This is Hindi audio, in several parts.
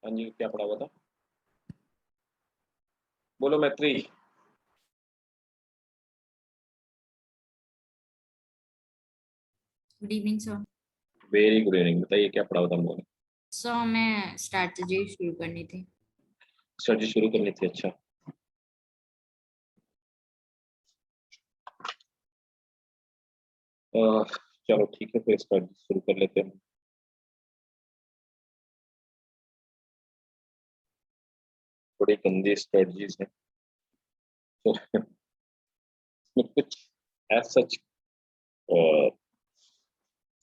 हाँ जी, क्या पढ़ा हुआ था? बोलो मैत्री। Good evening sir. Very good evening. बताइए क्या पढ़ा हुआ था हम लोगों ने? सर हमें स्ट्रैटेजी शुरू करनी थी। स्टडी शुरू करनी थी, अच्छा। अह, चलो ठीक है, फिर स्टडी शुरू कर लेते हैं। बड़ी गंदी स्ट्रेटजीज है तो इसमें कुछ एज सच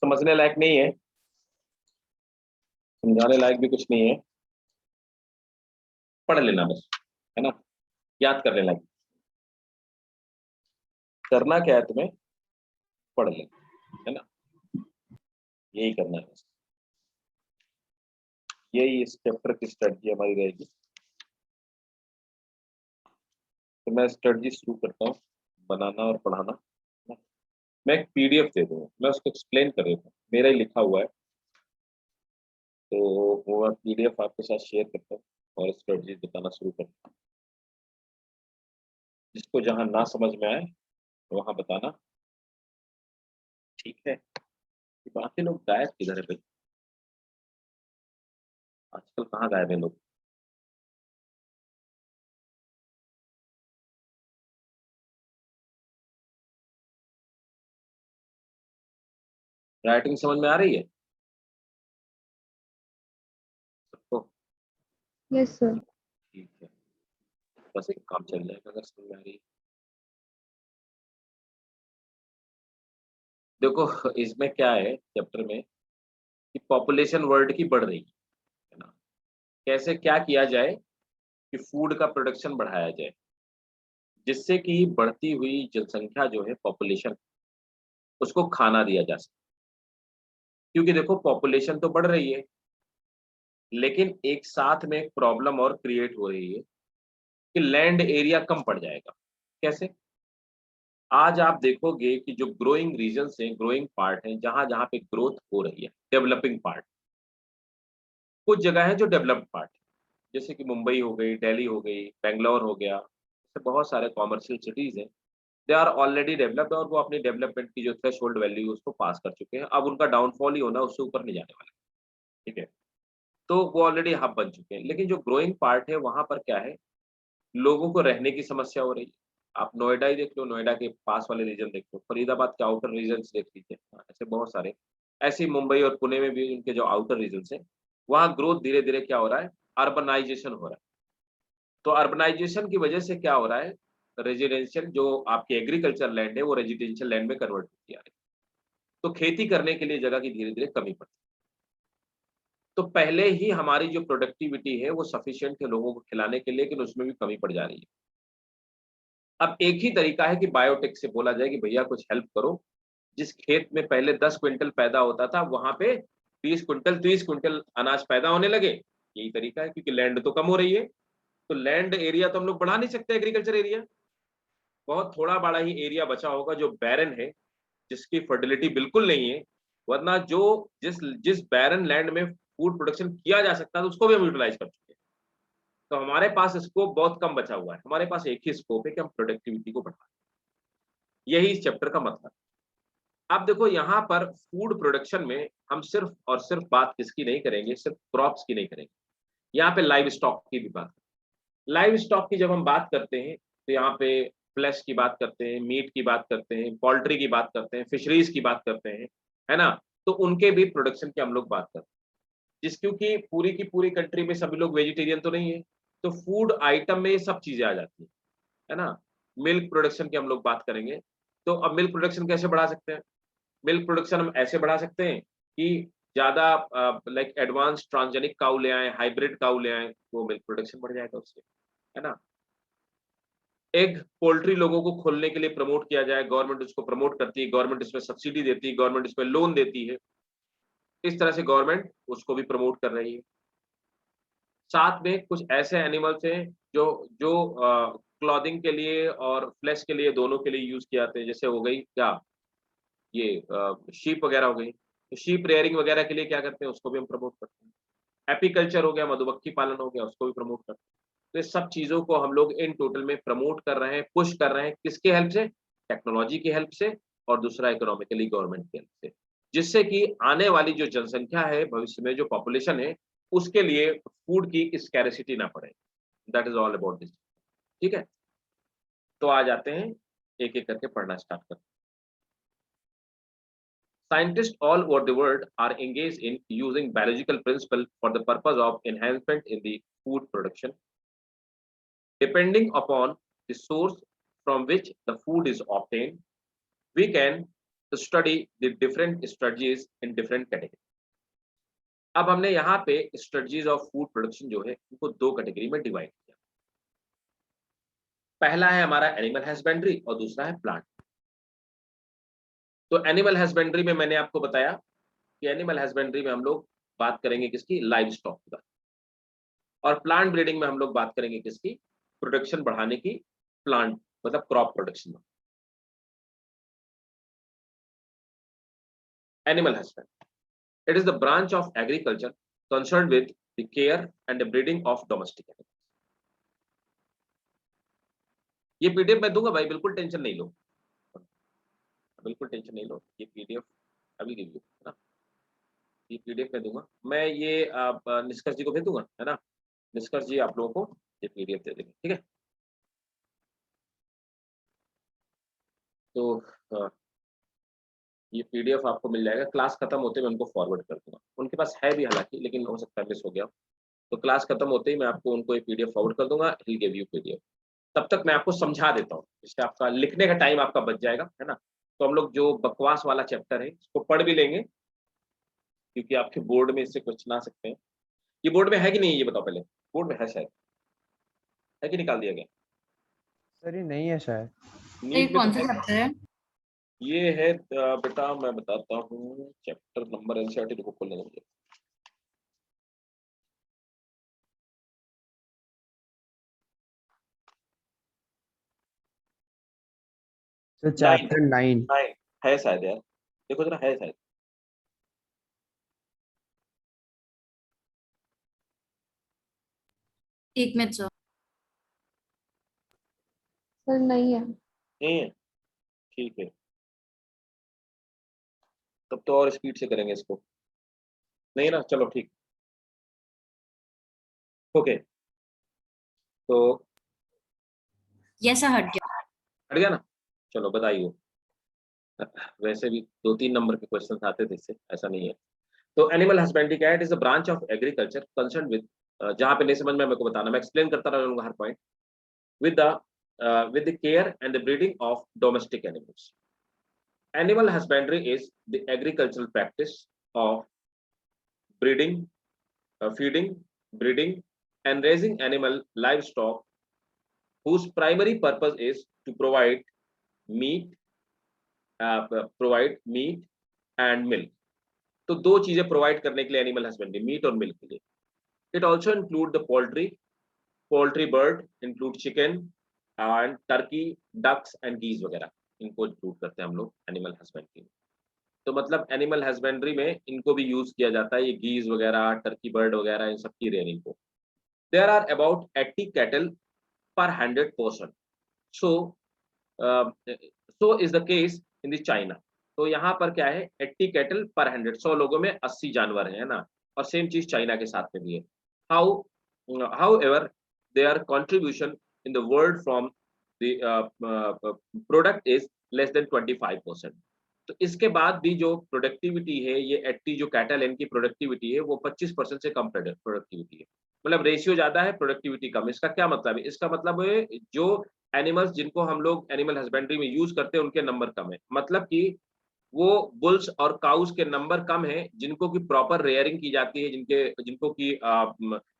समझने लायक नहीं है, समझाने लायक भी कुछ नहीं है। पढ़ लेना बस, है ना? याद करने लायक। करना क्या है तुम्हें? पढ़ लेना, है ना? यही करना है बस। यही इस चैप्टर की स्ट्रेटजी हमारी रहेगी। तो मैं स्ट्रेटजी शुरू करता हूँ, बनाना और पढ़ाना। मैं एक पीडीएफ दे दूंगा, मैं उसको एक्सप्लेन कर देता हूँ, मेरा ही लिखा हुआ है। तो वो मैं पीडीएफ आपके साथ शेयर करता हूँ और स्ट्रेटजी बताना शुरू करता हूँ। जिसको जहाँ ना समझ में आए वहां बताना, ठीक है? कि बाकी लोग गायब किधर है भाई? आजकल कहाँ गायब है लोग? राइटिंग समझ में आ रही है सबको? Yes sir. ठीक है, बस एक काम चल जाएगा अगर समझ में आ रही है। देखो इसमें क्या है चैप्टर में, कि पॉपुलेशन वर्ल्ड की बढ़ रही है ना? कैसे क्या किया जाए कि फूड का प्रोडक्शन बढ़ाया जाए, जिससे कि बढ़ती हुई जनसंख्या जो है, पॉपुलेशन, उसको खाना दिया जा सके। क्योंकि देखो पॉपुलेशन तो बढ़ रही है, लेकिन एक साथ में एक प्रॉब्लम और क्रिएट हो रही है कि लैंड एरिया कम पड़ जाएगा। कैसे? आज आप देखोगे कि जो ग्रोइंग रीजन्स हैं, ग्रोइंग पार्ट हैं, जहाँ-जहाँ पे ग्रोथ हो रही है, डेवलपिंग पार्ट, कुछ जगह है जो डेवलप्ड पार्ट है, जैसे कि मुंबई हो गई, दिल्ली हो गई, बैंगलोर हो गया, ऐसे बहुत सारे कमर्शियल सिटीज़ हैं। दे आर ऑलरेडी डेवलप्ड और वो अपनी डेवलपमेंट की जो थ्रेशोल्ड वैल्यू है उसको पास कर चुके हैं। अब उनका डाउनफॉल ही होना है, उससे ऊपर नहीं जाने वाला है, ठीक है? तो वो ऑलरेडी हब बन चुके हैं। लेकिन जो ग्रोइंग पार्ट है वहाँ पर क्या है, लोगों को रहने की समस्या हो रही है। आप नोएडा ही देख लो, नोएडा के पास वाले रीजन देख लो, फरीदाबाद के आउटर रीजन्स देख लीजिए, ऐसे बहुत सारे। ऐसे ही मुंबई और पुणे में भी उनके जो आउटर रीजन्स हैं, वहाँ ग्रोथ धीरे-धीरे क्या हो रहा है, अर्बनाइज़ेशन हो रहा है। तो अर्बनाइज़ेशन की वजह से क्या हो रहा है, रेजिडेंशियल जो आपकी एग्रीकल्चर लैंड है, वो रेजिडेंशियल लैंड में कन्वर्ट होती जा रही है। तो खेती करने के लिए जगह की धीरे-धीरे कमी पड़ती है। तो पहले ही हमारी जो प्रोडक्टिविटी है, वो सफिशिएंट है लोगों को खिलाने के लिए, लेकिन उसमें भी कमी पड़ जा रही है। अब एक ही तरीका है कि बायोटेक से बोला जाए कि भैया कुछ हेल्प करो, जिस खेत में पहले 10 क्विंटल पैदा होता था, वहाँ पे 20 क्विंटल, 30 क्विंटल अनाज पैदा होने लगे। यही तरीका है, क्योंकि लैंड तो कम हो रही है, तो लैंड एरिया तो हम लोग बढ़ा नहीं सकते एग्रीकल्चर एरिया। बहुत थोड़ा-बड़ा ही एरिया बचा होगा जो बैरन है, जिसकी फर्टिलिटी बिल्कुल नहीं है, वरना जो जिस जिस बैरन लैंड में फूड प्रोडक्शन किया जा सकता था, उसको भी हम यूटिलाइज़ कर चुके हैं। तो हमारे पास स्कोप बहुत कम बचा हुआ है। हमारे पास एक ही स्कोप है कि हम प्रोडक्टिविटी को बढ़ाएँ। यही इस चैप्टर का मतलब है। अब देखो यहाँ पर फूड प्रोडक्शन में हम सिर्फ और सिर्फ बात किसकी नहीं करेंगे, सिर्फ क्रॉप्स की नहीं करेंगे। यहाँ पे लाइव स्टॉक की भी बात करें। लाइव स्टॉक की जब हम बात करते हैं, तो यहाँ पे फ्लेश की बात करते हैं, मीट की बात करते हैं, पोल्ट्री की बात करते हैं, फिशरीज की बात करते हैं, है ना? तो उनके भी प्रोडक्शन की हम लोग बात करते हैं। जिस क्योंकि पूरी की पूरी कंट्री में सभी लोग वेजिटेरियन तो नहीं है, तो फूड आइटम में ये सब चीज़ें आ जाती हैं, है ना? मिल्क प्रोडक्शन की हम लोग बात करेंगे, तो अब मिल्क प्रोडक्शन कैसे बढ़ा सकते हैं? मिल्क प्रोडक्शन हम ऐसे बढ़ा सकते हैं कि ज़्यादा लाइक एडवांस ट्रांसजेनिक काऊ ले आएँ, हाइब्रिड काऊ ले आएँ, वो मिल्क प्रोडक्शन बढ़ जाएगा उससे, है ना? एग पोल्ट्री लोगों को खोलने के लिए प्रमोट किया जाए, गवर्नमेंट उसको प्रमोट करती है, गवर्नमेंट इसमें सब्सिडी देती है, गवर्नमेंट इसमें लोन देती है। इस तरह से गवर्नमेंट उसको भी प्रमोट कर रही है। साथ में कुछ ऐसे एनिमल्स हैं जो जो क्लॉथिंग के लिए और फ्लेश के लिए, दोनों के लिए यूज़ किए जाते हैं। जैसे हो गई क्या, ये शीप वगैरह हो गई। तो शीप रेयरिंग वगैरह के लिए क्या करते हैं, उसको भी हम प्रमोट करते हैं। एपीकल्चर हो गया, मधुमक्खी पालन हो गया, उसको भी प्रमोट करते हैं। तो ये सब चीजों को हम लोग इन टोटल में प्रमोट कर रहे हैं, पुश कर रहे हैं, किसके हेल्प से? टेक्नोलॉजी की हेल्प से, और दूसरा इकोनॉमिकली गवर्नमेंट की हेल्प से, जिससे कि आने वाली जो जनसंख्या है, भविष्य में जो पॉपुलेशन है, उसके लिए फूड की स्कैरिसिटी ना पड़े। That is all about this. ठीक है, तो आ जाते हैं, एक एक करके पढ़ना स्टार्ट करते हैं। Scientists all over the world are engaged in using biological principles for the purpose of enhancement in the food production. Depending upon the source from which the food is obtained, we can study the different strategies in different categories. अब हमने यहाँ पे strategies of food production जो है उनको दो कैटेगरी में डिवाइड किया। पहला है हमारा एनिमल हस्बेंड्री और दूसरा है प्लांट। तो एनिमल हस्बेंड्री में मैंने आपको बताया कि एनिमल हस्बेंड्री में हम लोग बात करेंगे किसकी? लाइव स्टॉक का। और प्लांट ब्रीडिंग में हम लोग बात करेंगे किसकी? प्रोडक्शन बढ़ाने की, प्लांट मतलब क्रॉप प्रोडक्शन में। Animal husbandry, it is the branch of agriculture concerned with the care and the breeding of domestic animals. ये पीडीएफ मैं दूंगा भाई, बिल्कुल टेंशन नहीं लो, बिल्कुल टेंशन नहीं लो। ये पीडीएफ अभी गिव यू, है ना? ये पीडीएफ मैं दूंगा, मैं ये आप निष्कर्ष जी को भेज दूंगा, है ना? निष्कर्ष जी आप लोगों को ये पीडीएफ दे देंगे, ठीक है? तो ये पीडीएफ आपको मिल जाएगा, क्लास खत्म होते मैं उनको फॉरवर्ड कर दूंगा। उनके पास है भी हालांकि, लेकिन हो सकता है मिस हो गया। तो क्लास खत्म होते ही मैं आपको उनको ये पीडीएफ फॉरवर्ड कर दूंगा, ही गिव यू पीडीएफ। तब तक मैं आपको समझा देता हूँ, इससे आपका लिखने का टाइम आपका बच जाएगा, है ना? तो हम लोग जो बकवास वाला चैप्टर है इसको पढ़ भी लेंगे, क्योंकि आपके बोर्ड में इससे क्वेश्चन आ सकते हैं। ये बोर्ड में है कि नहीं, ये बताओ पहले। बोर्ड में है शायद, है कि निकाल दिया गया? सर ये नहीं है शायद। ये नीट में कौन तो सा है। चैप्टर है? ये है बेटा, मैं बताता हूँ चैप्टर नंबर, एनसीईआरटी को खोलने दो मुझे। Sir chapter 9। है शायद यार, देखो जरा, है शायद। एक मिनट सर। सर नहीं है। नहीं है, ठीक है, तब तो और स्पीड से करेंगे इसको। नहीं ना, चलो ठीक, ओके। तो यस सर, हट गया। हट गया ना, चलो बताइए। वैसे भी 2-3 नंबर के क्वेश्चन आते थे इससे, ऐसा नहीं है। तो एनिमल हस्बेंड्री क्या है? It is a branch of agriculture concern with, जहां पे नहीं समझ में मेरे को बताना, मैं एक्सप्लेन करता रहूंगा हर point. with the care and the breeding of domestic animals. Animal husbandry is the agricultural practice of breeding, feeding, breeding, and raising animal livestock whose primary purpose is to meat, provide meat and milk. तो दो चीजें प्रोवाइड करने के लिए एनिमल हस्बेंड्री, मीट और मिल्क के लिए। It also include the poultry bird, include chicken and turkey, ducks and geese वगैरह, इनको इंक्लूड करते हैं हम लोग एनिमल हस्बेंड्री में। तो मतलब एनिमल हस्बेंड्री में इनको भी यूज किया जाता है, ये गीज वगैरह, टर्की बर्ड वगैरह, इन सब की रेयरिंग को। देयर आर अबाउट 80 कैटल पर 100 person, so is the case in the China. तो यहाँ पर क्या है, 80 कैटल पर 100, 100 लोगों में 80 जानवर है ना? और सेम चीज चाइना के साथ में भी है। However, their contribution in the world from the product is less than 25%. तो इसके बाद भी जो प्रोडक्टिविटी है, ये 80 जो कैटल इनकी प्रोडक्टिविटी है वो 25% से कम प्रोडक्टिविटी है। मतलब रेशियो ज्यादा है, प्रोडक्टिविटी कम। इसका क्या मतलब है? इसका मतलब है जो एनिमल्स जिनको हम लोग एनिमल हस्बेंड्री में यूज करते हैं उनके नंबर कम है। मतलब कि वो बुल्स और काउस के नंबर कम है जिनको की प्रॉपर रेयरिंग की जाती है, जिनको की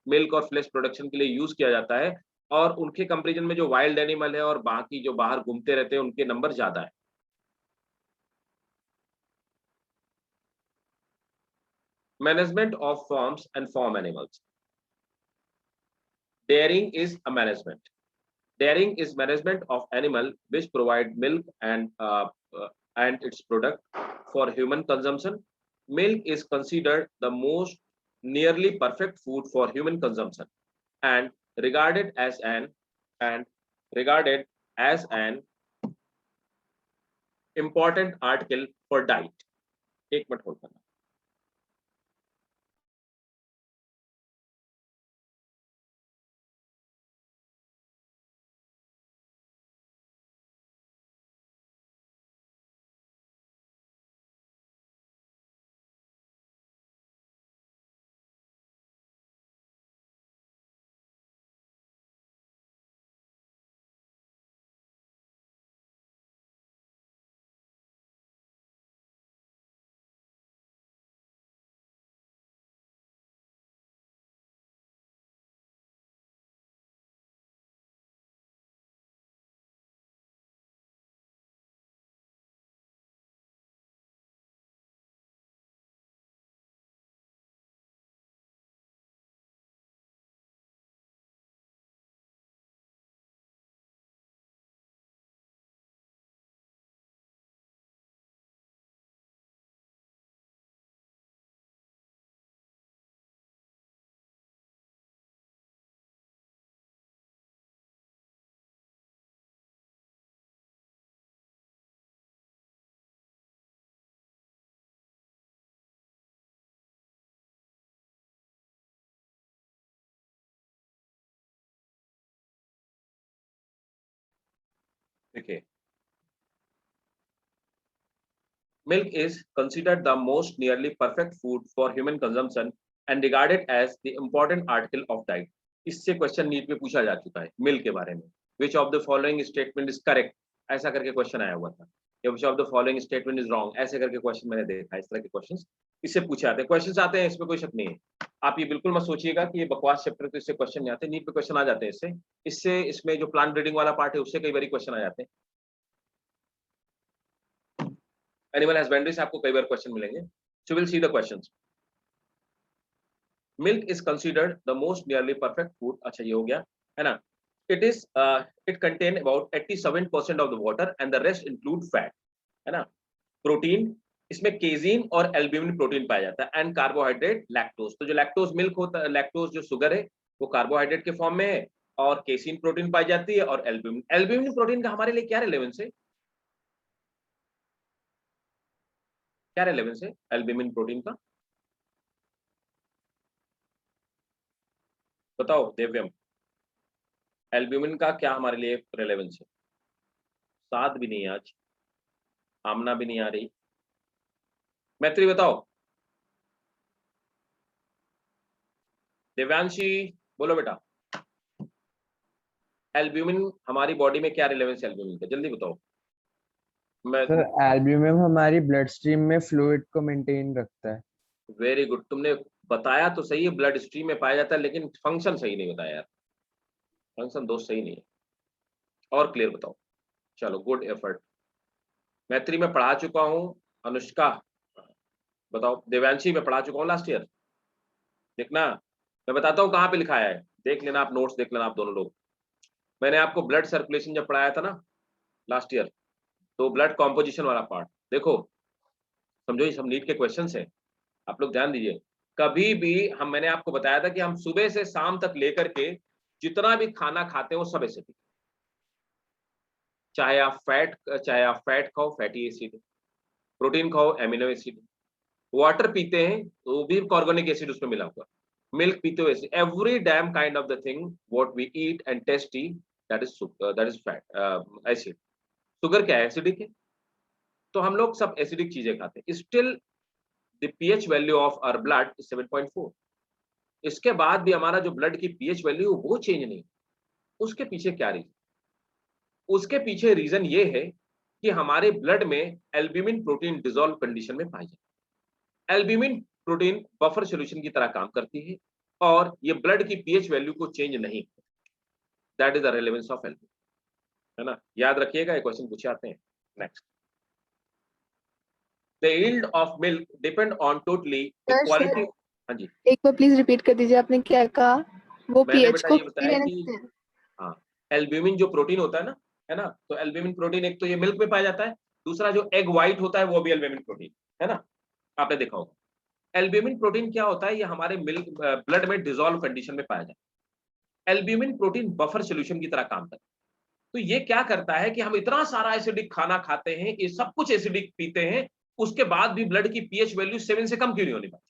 मिल्क और फ्लेश प्रोडक्शन के लिए यूज किया जाता है, और उनके कंपैरिजन में जो वाइल्ड एनिमल है और बाकी जो बाहर घूमते रहते हैं उनके नंबर ज्यादा है। Management of farms and farm animals. Dairying is a management. Dairying is management of animal which provide milk and its product for human consumption. Milk is considered the most nearly perfect food for human consumption and regarded as an important article for diet. एक मिनट होल्ड करना. देखिए, milk is considered the most nearly perfect food for human consumption and regarded as the important article of diet. इससे क्वेश्चन नीट में पूछा जा चुका है मिल्क के बारे में. Which of the following statement is correct? ऐसा करके क्वेश्चन आया हुआ था. या which of the following statement is wrong? ऐसे करके क्वेश्चन मैंने देखा. इस तरह के क्वेश्चंस इससे पूछे आते हैं. क्वेश्चंस आते हैं, इसमें कोई शक नहीं है. आप ये बिल्कुल मत सोचिएगा कि ये बकवास चैप्टर तो इससे क्वेश्चन नहीं आते. नीट पे क्वेश्चन आ जाते हैं इससे इसमें जो प्लांट ब्रीडिंग वाला पार्ट है उससे कई बार क्वेश्चन आ जाते हैं. एनिमल हस्बेंड्री से आपको कई बार क्वेश्चन मिलेंगे. So will see the questions. Milk is considered the most nearly perfect food. अच्छा, ये हो गया है ना. It contain about 87% of the water and the rest include fat, है ना. प्रोटीन, इसमें केजीन और एल्ब्यूमिन प्रोटीन पाया जाता है एंड कार्बोहाइड्रेट लैक्टोज. तो जो लैक्टोज मिल्क होता है, लैक्टोज जो शुगर है वो कार्बोहाइड्रेट के फॉर्म में है और केसीन प्रोटीन पाई जाती है और एल्ब्यूमिन प्रोटीन का हमारे लिए क्या रिलेवेंस है? क्या रिलेवेंस है एल्ब्यूमिन प्रोटीन का? बताओ देव्यम, एल्ब्यूमिन का क्या हमारे लिए रिलेवेंस है? साथ भी नहीं आज, आमना भी नहीं आ रही. मैत्री बताओ. देव्यांशी बोलो बेटा, एल्ब्यूमिन हमारी बॉडी में क्या रिलेवेंस है एल्ब्यूमिन का? जल्दी बताओ. मैं सर एल्ब्यूमिन हमारी ब्लड स्ट्रीम में फ्लूइड को मेंटेन रखता है. Very good. तुमने बताया तो सही है, ब्लड स्ट्रीम में पाया जाता है, लेकिन फंक्शन सही नहीं बताया यार. फंक्शन दोस्त सही नहीं है. और क्लियर बताओ. चलो, गुड एफर्ट. मैत्री में पढ़ा चुका हूं. अनुष्का बताओ. देवांशी में पढ़ा चुका हूं लास्ट ईयर. देखना, मैं बताता हूँ कहाँ पे लिखाया है. देख लेना आप, नोट्स देख लेना आप दोनों लोग. मैंने आपको ब्लड सर्कुलेशन जब पढ़ाया था ना लास्ट ईयर, तो ब्लड कॉम्पोजिशन वाला पार्ट देखो. समझो, ये सब नीट के क्वेश्चंस हैं, आप लोग ध्यान दीजिए. कभी भी मैंने आपको बताया था कि हम सुबह से शाम तक लेकर के जितना भी खाना खाते हैं वो सब एसिडिक. चाहे आप फैट खाओ, फैटी एसिड. प्रोटीन खाओ, एमिनो एसिड. वाटर पीते हैं तो वो भी कार्बोनिक एसिड उसमें मिला हुआ. मिल्क पीते हो acid. Every damn kind of the thing what we eat and taste that is fat acid. Sugar क्या है? एसिडिक है. तो हम लोग सब एसिडिक चीजें खाते हैं. Still the pH value of our blood is 7.4. इसके बाद भी हमारा जो ब्लड की पीएच वैल्यू वो चेंज नहीं. उसके पीछे क्या रीजन? उसके पीछे रीजन ये है कि हमारे ब्लड में एल्ब्यूमिन प्रोटीन डिसॉल्व कंडीशन में पाई जाती है. एल्ब्यूमिन प्रोटीन बफर सॉल्यूशन की तरह काम करती है और ये ब्लड की पीएच वैल्यू को चेंज नहीं. That is the relevance of albumin, है ना. याद रखिएगा, ये क्वेश्चन पूछे आते हैं. Next. The yield of milk depend on totally the quality. हाँ जी, एक बार प्लीज रिपीट कर दीजिए, आपने क्या कहा? वो मैंने पीएच बेटा को ये बताया कि हाँ, एल्ब्यूमिन जो प्रोटीन होता है ना, तो एल्ब्यूमिन प्रोटीन एक तो ये मिल्क में पाया जाता है. दूसरा जो एग व्हाइट होता है वो भी एल्ब्यूमिन प्रोटीन है ना, आपने देखा होगा. एल्ब्यूमिन प्रोटीन क्या होता है? ये हमारे मिल्क ब्लड में डिसॉल्व कंडीशन में पाया जाता है। एल्ब्यूमिन प्रोटीन बफर सॉल्यूशन की तरह काम करता है। तो ये क्या करता है कि हम इतना सारा एसिडिक खाना खाते हैं, ये सब कुछ एसिडिक पीते हैं, उसके बाद भी ब्लड की पीएच वैल्यू 7 से कम क्यों नहीं होनी पाती?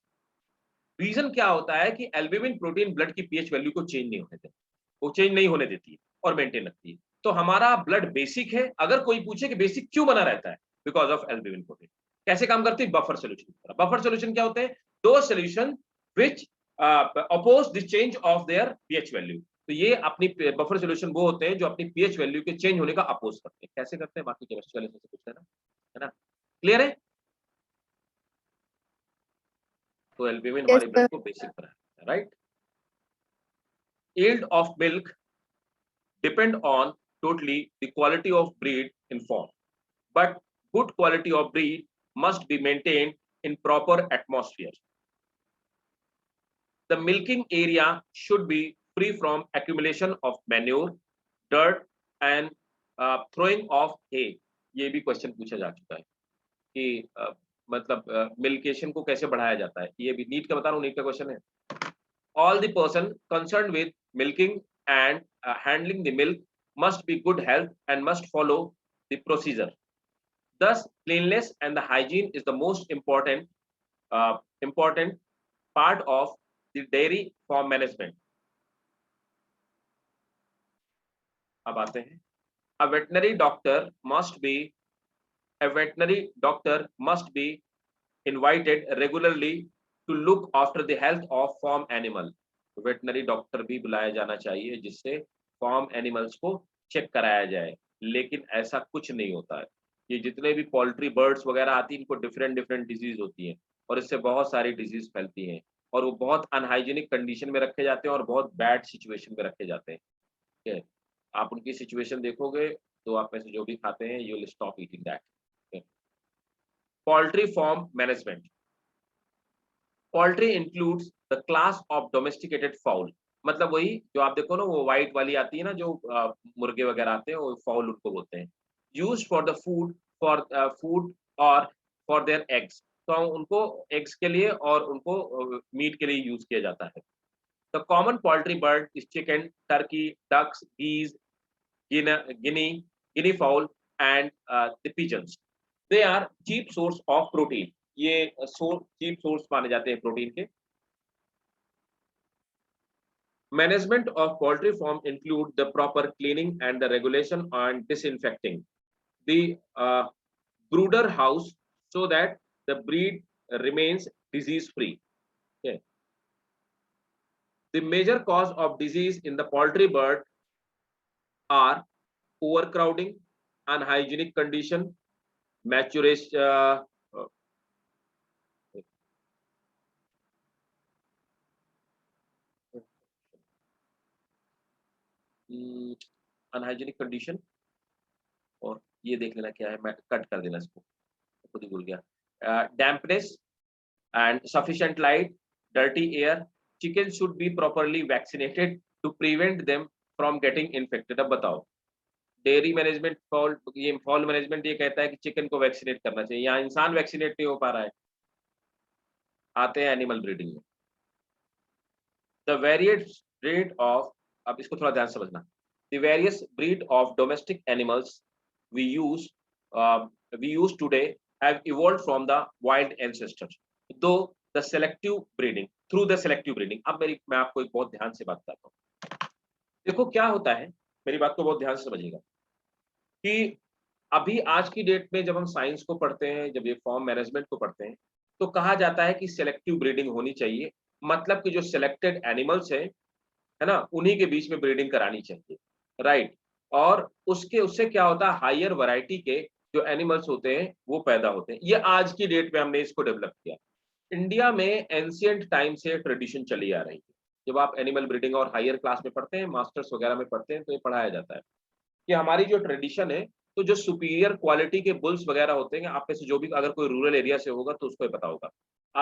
रीजन क्या होता है कि एल्ब्यूमिन प्रोटीन ब्लड की पीएच वैल्यू को चेंज नहीं होने देती, वो चेंज नहीं होने देती है और मेंटेन रखती है। तो हमारा ब्लड बेसिक है। अगर कोई पूछे कि बेसिक क्यों बना रहता है, बिकॉज ऑफ एल्ब्यूमिन प्रोटीन। कैसे काम करती है? Buffer solution. बफर सॉल्यूशन क्या होते हैं? दो solution which oppose the change of their pH value. तो ये अपनी बफर सॉल्यूशन वो होते हैं जो अपनी पीएच वैल्यू के चेंज होने का अपोज करते हैं। कैसे करते हैं बाकी केमिस्ट्री वाले से कुछ है ना? क्लियर है? तो एल्ब्यूमिन Yes, हमारे sir. ब्लड को बेसिक बनाता है, right? Yield of milk depend on totally the quality of breed in form, but good quality of breed must be maintained in proper atmosphere. The milking area should be free from accumulation of manure, dirt and throwing of hay. ये भी क्वेश्चन पूछा जा चुका है कि मतलब मिल्केशन को कैसे बढ़ाया जाता है। ये भी नीट का बता रहा हूँ, नीट का क्वेश्चन है। All the person concerned with milking and handling the milk must be good health and must follow the procedure. Thus, cleanliness and the hygiene is the most important part of the dairy farm management. अब आते हैं, a veterinary doctor must be invited regularly to look after the health of farm animal. Veterinary doctor भी बुलाया जाना चाहिए जिससे फार्म एनिमल्स को चेक कराया जाए, लेकिन ऐसा कुछ नहीं होता है। ये जितने भी पोल्ट्री बर्ड्स वगैरह आती हैं, इनको डिफरेंट डिजीज होती हैं और इससे बहुत सारी डिजीज फैलती हैं और वो बहुत अनहाइजीनिक कंडीशन में रखे जाते हैं और बहुत बैड सिचुएशन में रखे जाते हैं। ठीक है, आप उनकी सिचुएशन देखोगे तो आप में से जो भी खाते हैं you will stop eating that. Poultry farm management. Poultry includes the class of domesticated fowl. मतलब वही जो आप देखो ना, वो व्हाइट वाली आती है ना, जो मुर्गे वगैरह आते हैं, वो फाउल उनको बोलते हैं। यूज्ड फॉर द फूड और फॉर देयर एग्स। तो उनको एग्स के लिए और उनको मीट के लिए यूज किया जाता है। The common poultry bird is chicken, turkey, ducks, geese, guinea fowl and the pigeons. They are cheap source of protein. ये चीप सोर्स माने जाते हैं प्रोटीन के। Management of poultry farm include the proper cleaning and the regulation and disinfecting the brooder house so that the breed remains disease free. Okay. The major cause of disease in the poultry bird are overcrowding, unhygienic condition, maturation, unhygienic condition, और ये देख लेना क्या है, मैं कट कर देना इसको, खुद ही भूल गया। Dampness and sufficient light, dirty air, chicken should be properly vaccinated to prevent them from getting infected. अब बताओ, डेयरी मैनेजमेंट फॉल मैनेजमेंट ये कहता है कि चिकन को वैक्सीनेट करना चाहिए, यहाँ इंसान वैक्सीनेट नहीं हो पा रहा है। आते हैं एनिमल ब्रीडिंग में। द वेरियस रेट ऑफ, अब इसको थोड़ा ध्यान से समझना, the various breed of domestic animals we use today have evolved from the wild ancestors though the selective breeding through the selective breeding। अब मैं आपको एक बहुत ध्यान से बात बताता हूँ। देखो क्या होता है, मेरी बात को बहुत ध्यान से समझिएगा कि अभी आज की डेट में जब हम साइंस को पढ़ते हैं, जब ये फॉर्म मैनेजमेंट को पढ़ते हैं, तो कहा जाता है कि सेलेक्टिव ब्रीडिंग होनी चाहिए। मतलब कि जो सिलेक्टेड एनिमल्स है ना, उन्हीं के बीच में ब्रीडिंग करानी चाहिए, राइट। और उससे क्या होता है, हायर वैरायटी के जो एनिमल्स होते हैं वो पैदा होते हैं। ये आज की डेट में हमने इसको डेवलप किया। इंडिया में एंशिएंट टाइम से ट्रेडिशन चली आ रही है। जब आप एनिमल ब्रीडिंग और हायर क्लास में पढ़ते हैं, मास्टर्स वगैरह में पढ़ते हैं, तो ये पढ़ाया जाता है कि हमारी जो ट्रेडिशन है, तो जो सुपीरियर क्वालिटी के बुल्स वगैरह होते हैं, आप में से जो भी अगर कोई रूरल एरिया से होगा तो उसको पता होगा,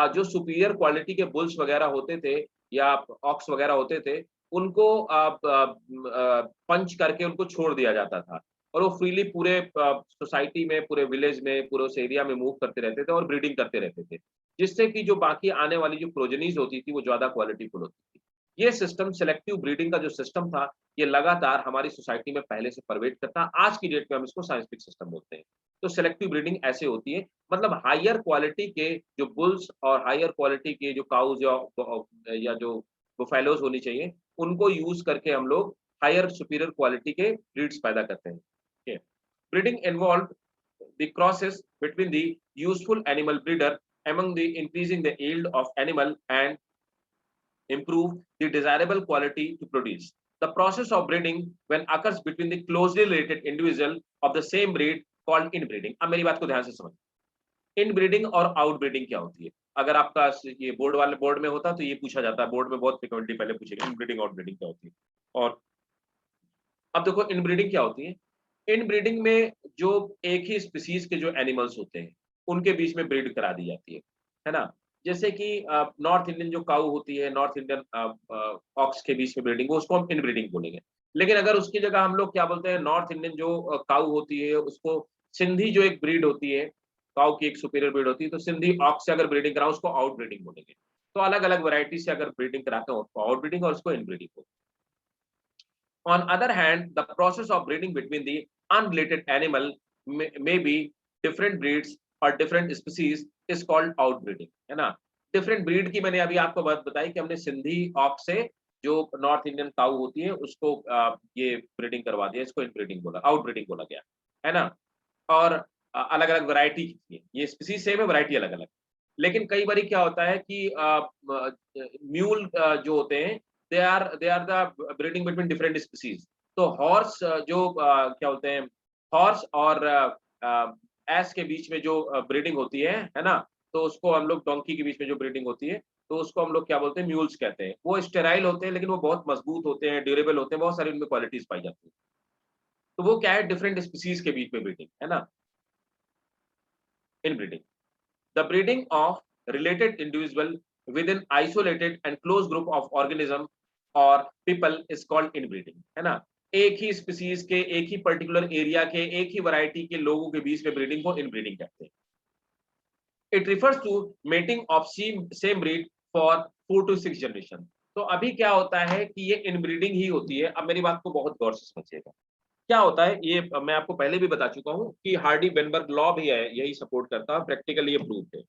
जो सुपीरियर क्वालिटी के बुल्स वगैरह होते थे या ऑक्स वगैरह होते थे, उनको पंच करके उनको छोड़ दिया जाता था और वो फ्रीली पूरे सोसाइटी में, पूरे विलेज में, पूरे उस एरिया में मूव करते रहते थे और ब्रीडिंग करते रहते थे। जिससे कि जो बाकी आने वाली जो प्रोजेनीज होती थी वो ज्यादा क्वालिटीफुल होती थी। ये सिस्टम सेलेक्टिव ब्रीडिंग का जो सिस्टम था, ये लगातार हमारी सोसाइटी में पहले से परवेट करता है। आज की डेट में हम इसको साइंटिफिक सिस्टम बोलते हैं। तो सेलेक्टिव ब्रीडिंग ऐसे होती है, मतलब हायर क्वालिटी के जो बुल्स और हायर क्वालिटी के जो काउज या जो बुफेलोज होनी चाहिए, उनको यूज करके हम लोग हायर सुपीरियर क्वालिटी के ब्रीड्स पैदा करते हैं। ठीक है। Breeding involve the crosses between the useful animal breeder among the increasing the yield of animal and improve the desirable quality to produce. The process of breeding when occurs between the closely related individual of the same breed called inbreeding. अब मेरी बात को ध्यान से समझ, इनब्रीडिंग और आउटब्रीडिंग क्या होती है? अगर आपका ये बोर्ड में होता तो ये पूछा जाता है, बोर्ड में बहुत फ्रिक्वेंटली पहले पूछेगा इनब्रीडिंग आउटब्रीडिंग क्या होती है। और अब देखो इनब्रीडिंग क्या होती है। इनब्रीडिंग में जो एक ही स्पीसीज के जो एनिमल्स होते हैं उनके बीच में ब्रीड करा दी जाती है ना। जैसे कि नॉर्थ इंडियन जो काऊ होती है, नॉर्थ इंडियन ऑक्स के बीच में ब्रीडिंग, वो उसको हम इनब्रीडिंग बोलेंगे। लेकिन अगर उसकी जगह हम लोग क्या बोलते हैं, नॉर्थ इंडियन जो काऊ होती है उसको सिंधी जो एक ब्रीड होती है, काऊ की एक सुपीरियर ब्रीड होती है, तो सिंधी ऑक्स से अगर ब्रीडिंग कराओ उसको आउट ब्रीडिंग बोलेंगे। तो अलग अलग वैरायटी से अगर ब्रीडिंग कराते हो उसको आउट ब्रीडिंग और उसको इनब्रीडिंग बोलते हैं। On other hand, the process of breeding between the unrelated animal may be different breeds or different species is called outbreeding, है ना। डिफरेंट ब्रीड की मैंने अभी आपको बात बताई कि हमने सिंधी ऑक्स से जो नॉर्थ इंडियन काऊ होती है उसको ये ब्रीडिंग करवा दिया, इसको इनब्रीडिंग बोला, आउटब्रीडिंग बोला गया, है ना। और अलग अलग वैरायटी की है, ये स्पीसीज सेम है, वैरायटी अलग अलग। लेकिन कई बार क्या होता है कि म्यूल जो होते हैं they are the breeding between different species. तो हॉर्स जो क्या बोलते हैं, हॉर्स और एस के बीच में जो ब्रीडिंग होती है ना, तो उसको हम लोग डोंकी के बीच में जो ब्रीडिंग होती है तो उसको हम लोग क्या बोलते हैं, म्यूल्स कहते हैं। वो स्टेराइल होते हैं लेकिन वो बहुत मजबूत होते हैं, ड्यूरेबल होते हैं, बहुत सारी उनमें क्वालिटीज पाई जाती है। तो वो क्या है, डिफरेंट स्पीसीज के बीच में ब्रीडिंग, है ना, इन breeding. The breeding of related individual within isolated and close group of organism or people is called inbreeding, है ना। एक ही स्पीसीज के, एक ही पर्टिकुलर एरिया के, एक ही वैरायटी के लोगों के बीच में ब्रीडिंग को इनब्रीडिंग कहते हैं। It refers to mating of same breed for 4 to 6 generation. तो अभी क्या होता है कि ये इनब्रीडिंग ही होती है। अब मेरी बात को बहुत गौर से समझिएगा। क्या होता है, ये मैं आपको पहले भी बता चुका हूं कि हार्डी वेनबर्ग लॉ भी है, यही सपोर्ट करता है, प्रैक्टिकली ये प्रूव्ड है।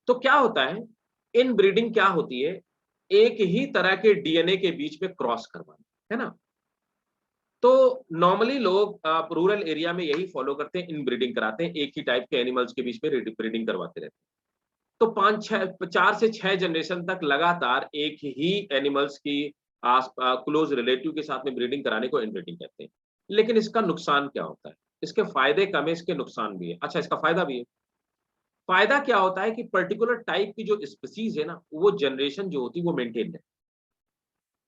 तो क्या होता है, इन ब्रीडिंग क्या होती है, एक ही तरह के डीएनए के बीच में क्रॉस करवाना, है ना। तो नॉर्मली लोग रूरल एरिया में यही फॉलो करते हैं, इन ब्रीडिंग कराते हैं, एक ही टाइप के एनिमल्स के बीच में ब्रीडिंग करवाते रहते हैं। तो 4 से 6 जनरेशन तक लगातार एक ही एनिमल्स की क्लोज रिलेटिव के साथ में ब्रीडिंग कराने को इनब्रीडिंग कहते हैं। लेकिन इसका नुकसान क्या होता है, इसके फायदे कम है, इसके नुकसान भी है। अच्छा, इसका फायदा भी है। फायदा क्या होता है कि पर्टिकुलर टाइप की जो स्पीसीज है ना, वो जनरेशन जो होती है वो मेंटेन है।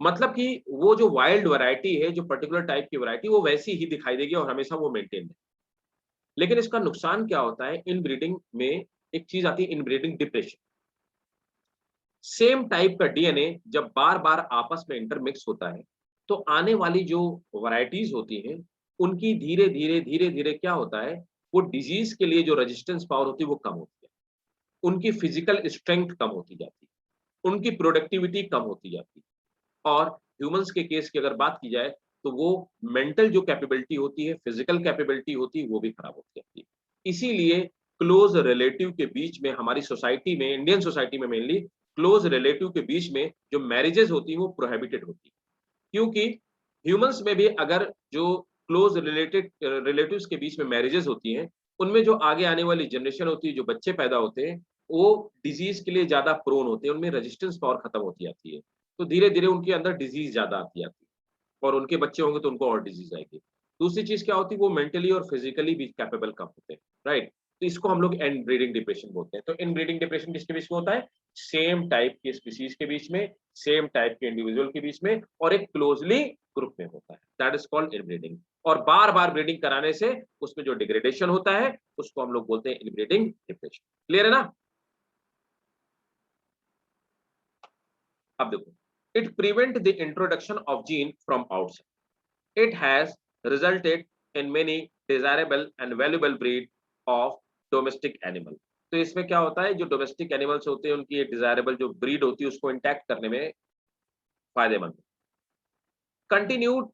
मतलब कि वो जो वाइल्ड वैरायटी है, जो पर्टिकुलर टाइप की वैरायटी, वो वैसी ही दिखाई देगी और हमेशा वो मेंटेन है। लेकिन इसका नुकसान क्या होता है, इनब्रीडिंग में एक चीज आती है, इनब्रीडिंग डिप्रेशन। सेम टाइप का डीएनए जब बार बार आपस में इंटरमिक्स होता है तो आने वाली जो वैरायटीज होती हैं उनकी धीरे धीरे धीरे धीरे क्या होता है, वो डिजीज के लिए जो रेजिस्टेंस पावर होती है वो कम होती है, उनकी फिजिकल स्ट्रेंथ कम होती जाती है, उनकी प्रोडक्टिविटी कम होती जाती है। और ह्यूमंस के केस की अगर बात की जाए तो वो मेंटल जो कैपेबिलिटी होती है, फिजिकल कैपेबिलिटी होती है, वो भी खराब होती जाती है। इसीलिए क्लोज रिलेटिव के बीच में हमारी सोसाइटी में, इंडियन सोसाइटी में मेनली क्लोज रिलेटिव के बीच में जो मैरिजेस होती है वो प्रोहिबिटेड होती है। क्योंकि ह्यूमंस में भी अगर जो क्लोज रिलेटिव्स के बीच में मैरिजेस होती हैं, उनमें जो आगे आने वाली जनरेशन होती है, जो बच्चे पैदा होते हैं, वो डिजीज के लिए ज्यादा प्रोन होते हैं, उनमें रेजिस्टेंस पावर खत्म होती जाती है। तो धीरे धीरे उनके अंदर डिजीज ज्यादा आती जाती है और उनके बच्चे होंगे तो उनको और डिजीज आएगी। दूसरी चीज क्या होती है, वो मेंटली और फिजिकली भी कैपेबल कम होते हैं, राइट। तो इसको हम लोग इनब्रीडिंग डिप्रेशन बोलते हैं। तो इनब्रीडिंग डिप्रेशन किसके बीच में होता है, सेम टाइप के स्पीसीज के बीच में, सेम टाइप के इंडिविजुअल के बीच में और एक क्लोजली ग्रुप में होता है, दैट इज कॉल्ड इनब्रीडिंग। और बार बार ब्रीडिंग कराने से उसमें जो डिग्रेडेशन होता है उसको हम लोग बोलते हैं इनब्रीडिंग डिप्रेशन। क्लियर है ना। अब देखो, it prevent the introduction of gene from outside. It has resulted in many desirable and valuable breed of domestic animal. तो इसमें क्या होता है, जो डोमेस्टिक एनिमल्स होते हैं उनकी डिजायरेबल जो ब्रीड होती है उसको इंटैक्ट करने में फायदेमंद। Continued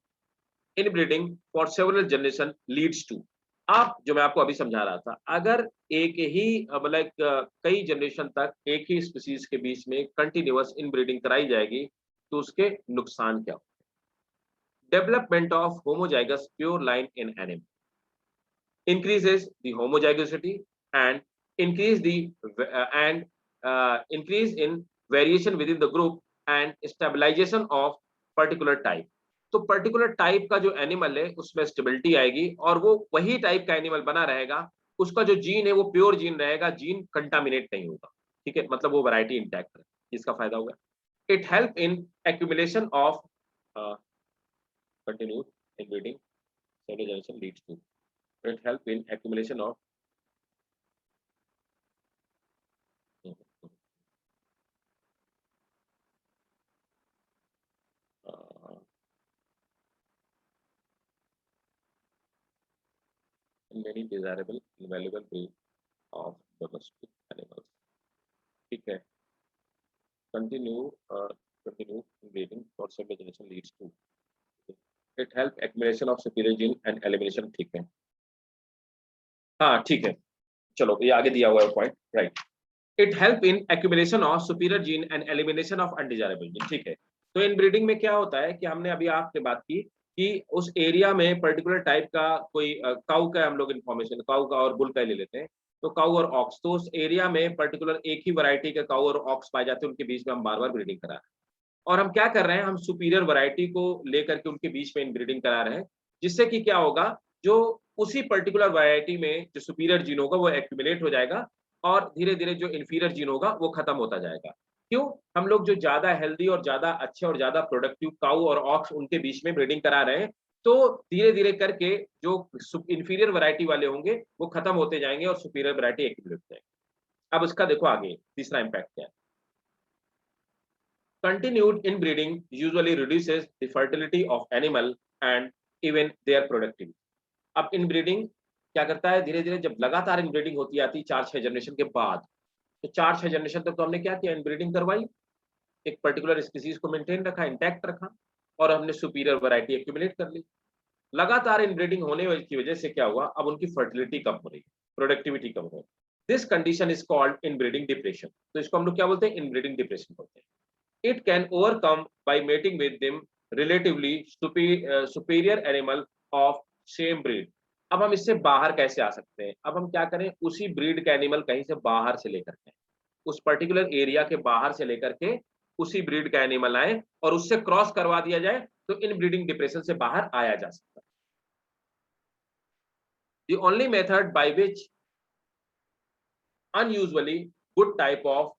inbreeding for several generation leads to, आप जो मैं आपको अभी समझा रहा था, अगर एक ही मतलब कई जनरेशन तक एक ही स्पीसीज के बीच में कंटिन्यूअस इनब्रीडिंग कराई जाएगी तो उसके नुकसान क्या हो? Development of homozygous pure line in animal increases the homozygosity and increase the increase in variation within the group and stabilization of particular type। तो पर्टिकुलर टाइप का जो एनिमल है उसमें स्टेबिलिटी आएगी और वो वही टाइप का एनिमल बना रहेगा, उसका जो जीन है वो प्योर जीन रहेगा, जीन कंटामिनेट नहीं होगा, ठीक है, मतलब वो वैरायटी इंटैक्ट है। इसका फायदा होगा। It help in accumulation of continued inbreeding several generation leads to, it help in accumulation of many desirable and valuable breed of domestic animals। ठीक है, continue breeding for several generation leads to, it help accumulation of superior gene and elimination। ठीक है, हाँ ठीक है, चलो ये आगे दिया हुआ है point, right. It help in accumulation of superior gene and elimination of undesirable gene. ठीक है, तो इन ब्रीडिंग में क्या होता है कि हमने अभी आपसे बात की कि उस एरिया में पर्टिकुलर टाइप का कोई काऊ का हम लोग इन्फॉर्मेशन, काऊ का और बुल का ले लेते हैं, तो काऊ और ऑक्स, तो उस एरिया में पर्टिकुलर एक ही वैरायटी के काऊ और ऑक्स पाए जाते हैं, उनके बीच में हम बार बार ब्रीडिंग करा रहे हैं। और हम क्या कर रहे हैं, हम सुपीरियर वैरायटी को लेकर के उनके बीच में इनब्रीडिंग करा रहे हैं, जिससे कि क्या होगा, जो उसी पर्टिकुलर वैरायटी में जो सुपीरियर जीन होगा वो एक्यूमुलेट हो जाएगा और धीरे धीरे जो इन्फीरियर जीन होगा वो खत्म होता जाएगा। क्यों? हम लोग जो ज्यादा हेल्दी और ज्यादा अच्छे और ज्यादा प्रोडक्टिव काऊ और ऑक्स उनके बीच में ब्रीडिंग करा रहे हैं, तो धीरे धीरे करके जो इन्फीरियर वैरायटी वाले होंगे वो खत्म होते जाएंगे और सुपीरियर वैरायटी एक्यूमुलेट हो जाएगी। अब उसका देखो आगे तीसरा इंपैक्ट क्या है। Continued inbreeding usually reduces the fertility of animal and even their productivity। अब इनब्रीडिंग क्या करता है, धीरे धीरे जब लगातार इनब्रीडिंग होती आती है 4-6 जनरेशन के बाद, तो 4-6 जनरेशन तक तो हमने क्या किया, इनब्रीडिंग करवाई, एक पर्टिकुलर स्पीसीज को मेंटेन रखा, इंटैक्ट रखा और हमने सुपीरियर वैरायटी एक्यूमुलेट कर ली। लगातार इनब्रीडिंग होने की वजह से क्या हुआ, अब उनकी फर्टिलिटी कम हो रही है, प्रोडक्टिविटी कम हो रही है। This condition is called inbreeding depression. तो इसको हम लोग क्या बोलते हैं, इनब्रीडिंग डिप्रेशन बोलते हैं। It can overcome by mating with them relatively superior animal of same breed। अब हम इससे बाहर कैसे आ सकते हैं, अब हम क्या करें, उसी ब्रीड का एनिमल कहीं से बाहर से लेकर के, उस पर्टिकुलर एरिया के बाहर से लेकर के उसी ब्रीड का एनिमल आए और उससे क्रॉस करवा दिया जाए, तो इन ब्रीडिंग डिप्रेशन से बाहर आया जा सकता है। The only method by which unusually good type of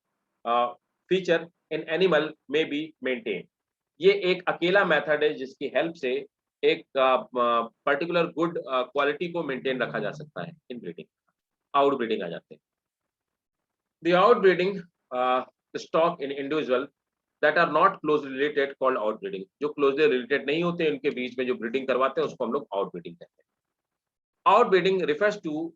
feature in animal may be maintained। ये एक अकेला मेथड है जिसकी हेल्प से एक पर्टिकुलर गुड क्वालिटी को मेंटेन रखा जा सकता है इन ब्रीडिंग। आउट ब्रीडिंग आ जाते हैं। The outbreeding stock in individual that are not closely related called outbreeding. जो क्लोजली रिलेटेड नहीं होते उनके बीच में जो ब्रीडिंग करवाते हैं उसको हम लोग आउट ब्रीडिंग कहते हैं। Outbreeding refers to